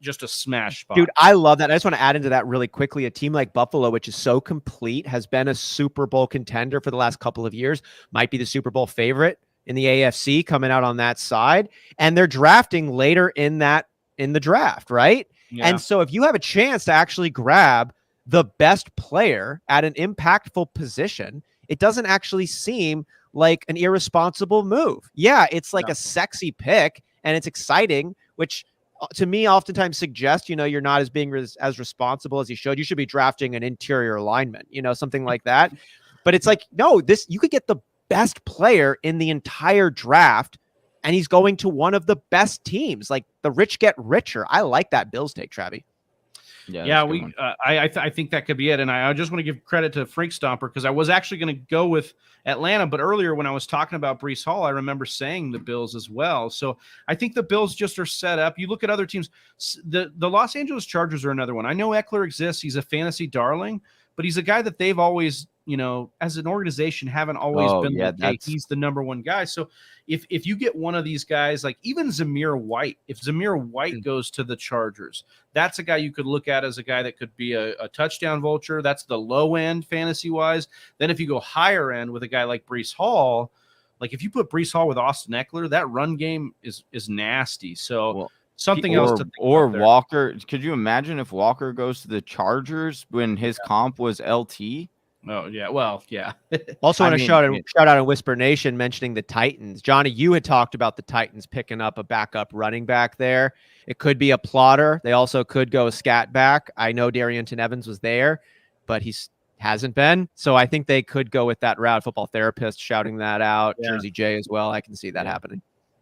just a smash spot. Dude, I love that. I just want to add into that really quickly. A team like Buffalo, which is so complete, has been a Super Bowl contender for the last couple of years, might be the Super Bowl favorite in the AFC coming out on that side. And they're drafting later in the draft, right? Yeah. And so if you have a chance to actually grab the best player at an impactful position, it doesn't actually seem like an irresponsible move. Yeah, it's like a sexy pick and it's exciting, which to me oftentimes suggests, you're not as being as responsible as you should. You should be drafting an interior lineman, something like that. But it's like, no, you could get the best player in the entire draft and he's going to one of the best teams. Like the rich get richer. I like that Bills take, Travi. Yeah, I think that could be it. And I just want to give credit to Frank Stomper because I was actually going to go with Atlanta, but earlier when I was talking about Breece Hall, I remember saying the Bills as well. So I think the Bills just are set up. You look at other teams. The Los Angeles Chargers are another one. I know Eckler exists. He's a fantasy darling, but he's a guy that they've always, as an organization, haven't always been he's the number one guy. So if you get one of these guys, like even Zamir White, if Zamir White goes to the Chargers, that's a guy you could look at as a guy that could be a touchdown vulture. That's the low end fantasy wise. Then if you go higher end with a guy like Breece Hall, like if you put Breece Hall with Austin Eckler, that run game is nasty. So something else to think or about there. Walker. Could you imagine if Walker goes to the Chargers when his comp was LT? Oh, yeah. Well, yeah. Also, want to shout out on Whisper Nation mentioning the Titans. Johnny, you had talked about the Titans picking up a backup running back there. It could be a plotter. They also could go a scat back. I know Darrington Evans was there, but he hasn't been. So I think they could go with that route. Football Therapist shouting that out. Yeah. Jersey J as well. I can see that happening.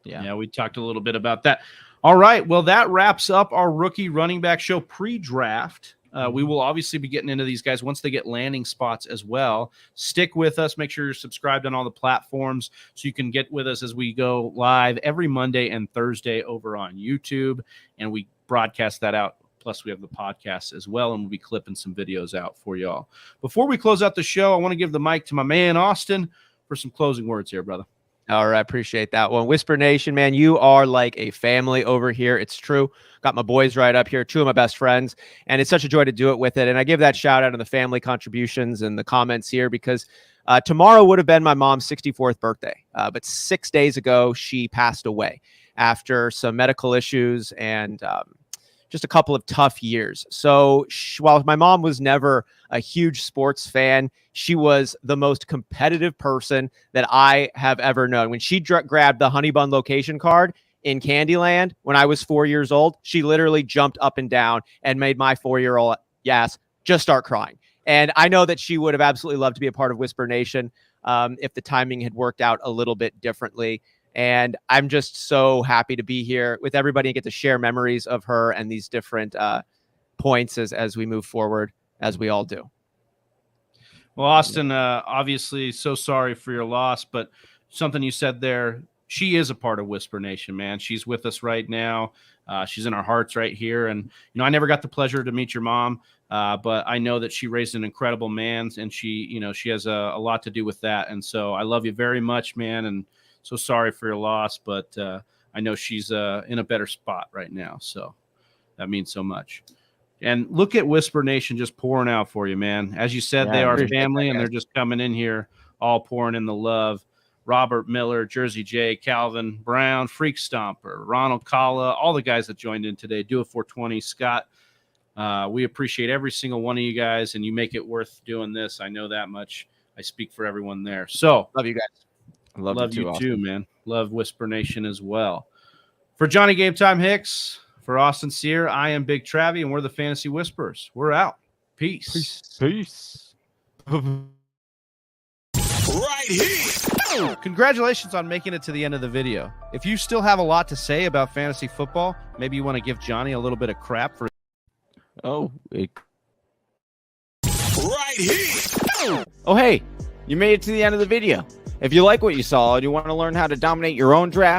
Yeah, we talked a little bit about that. All right, well, that wraps up our rookie running back show pre-draft. We will obviously be getting into these guys once they get landing spots as well. Stick with us. Make sure you're subscribed on all the platforms so you can get with us as we go live every Monday and Thursday over on YouTube, and we broadcast that out. Plus, we have the podcast as well, and we'll be clipping some videos out for y'all. Before we close out the show, I want to give the mic to my man, Austin, for some closing words here, brother. All right, appreciate that one. Whisper Nation, man, you are like a family over here. It's true. Got my boys right up here, two of my best friends, and it's such a joy to do it with it. And I give that shout out on the family contributions and the comments here because tomorrow would have been my mom's 64th birthday. But 6 days ago, she passed away after some medical issues and just a couple of tough years. So while my mom was never a huge sports fan, she was the most competitive person that I have ever known. When she grabbed the Honey Bun location card in Candyland when I was 4 years old, she literally jumped up and down and made my 4-year-old Yas just start crying. And I know that she would have absolutely loved to be a part of Whisper Nation if the timing had worked out a little bit differently. And I'm just so happy to be here with everybody and get to share memories of her and these different points as we move forward, as we all do. Well, Austin, obviously so sorry for your loss, but something you said there, she is a part of Whisper Nation, man. She's with us right now. She's in our hearts right here. And, I never got the pleasure to meet your mom, but I know that she raised an incredible man, and she has a lot to do with that. And so I love you very much, man. And so sorry for your loss, but I know she's in a better spot right now. So that means so much. And look at Whisper Nation just pouring out for you, man. As you said, they are family, and they're just coming in here all pouring in the love. Robert Miller, Jersey J, Calvin Brown, Freak Stomper, Ronald Kalla, all the guys that joined in today. Do it 420, Scott. We appreciate every single one of you guys, and you make it worth doing this. I know that much. I speak for everyone there. So love you guys. Love you too, man. Love Whisper Nation as well. For Johnny Game Time Hicks, for Austin Sear, I am Big Travie, and we're the Fantasy Whisperers. We're out. Peace. Peace. Right here. Congratulations on making it to the end of the video. If you still have a lot to say about fantasy football, maybe you want to give Johnny a little bit of crap for. Right here. Oh, hey, you made it to the end of the video. If you like what you saw and you want to learn how to dominate your own draft,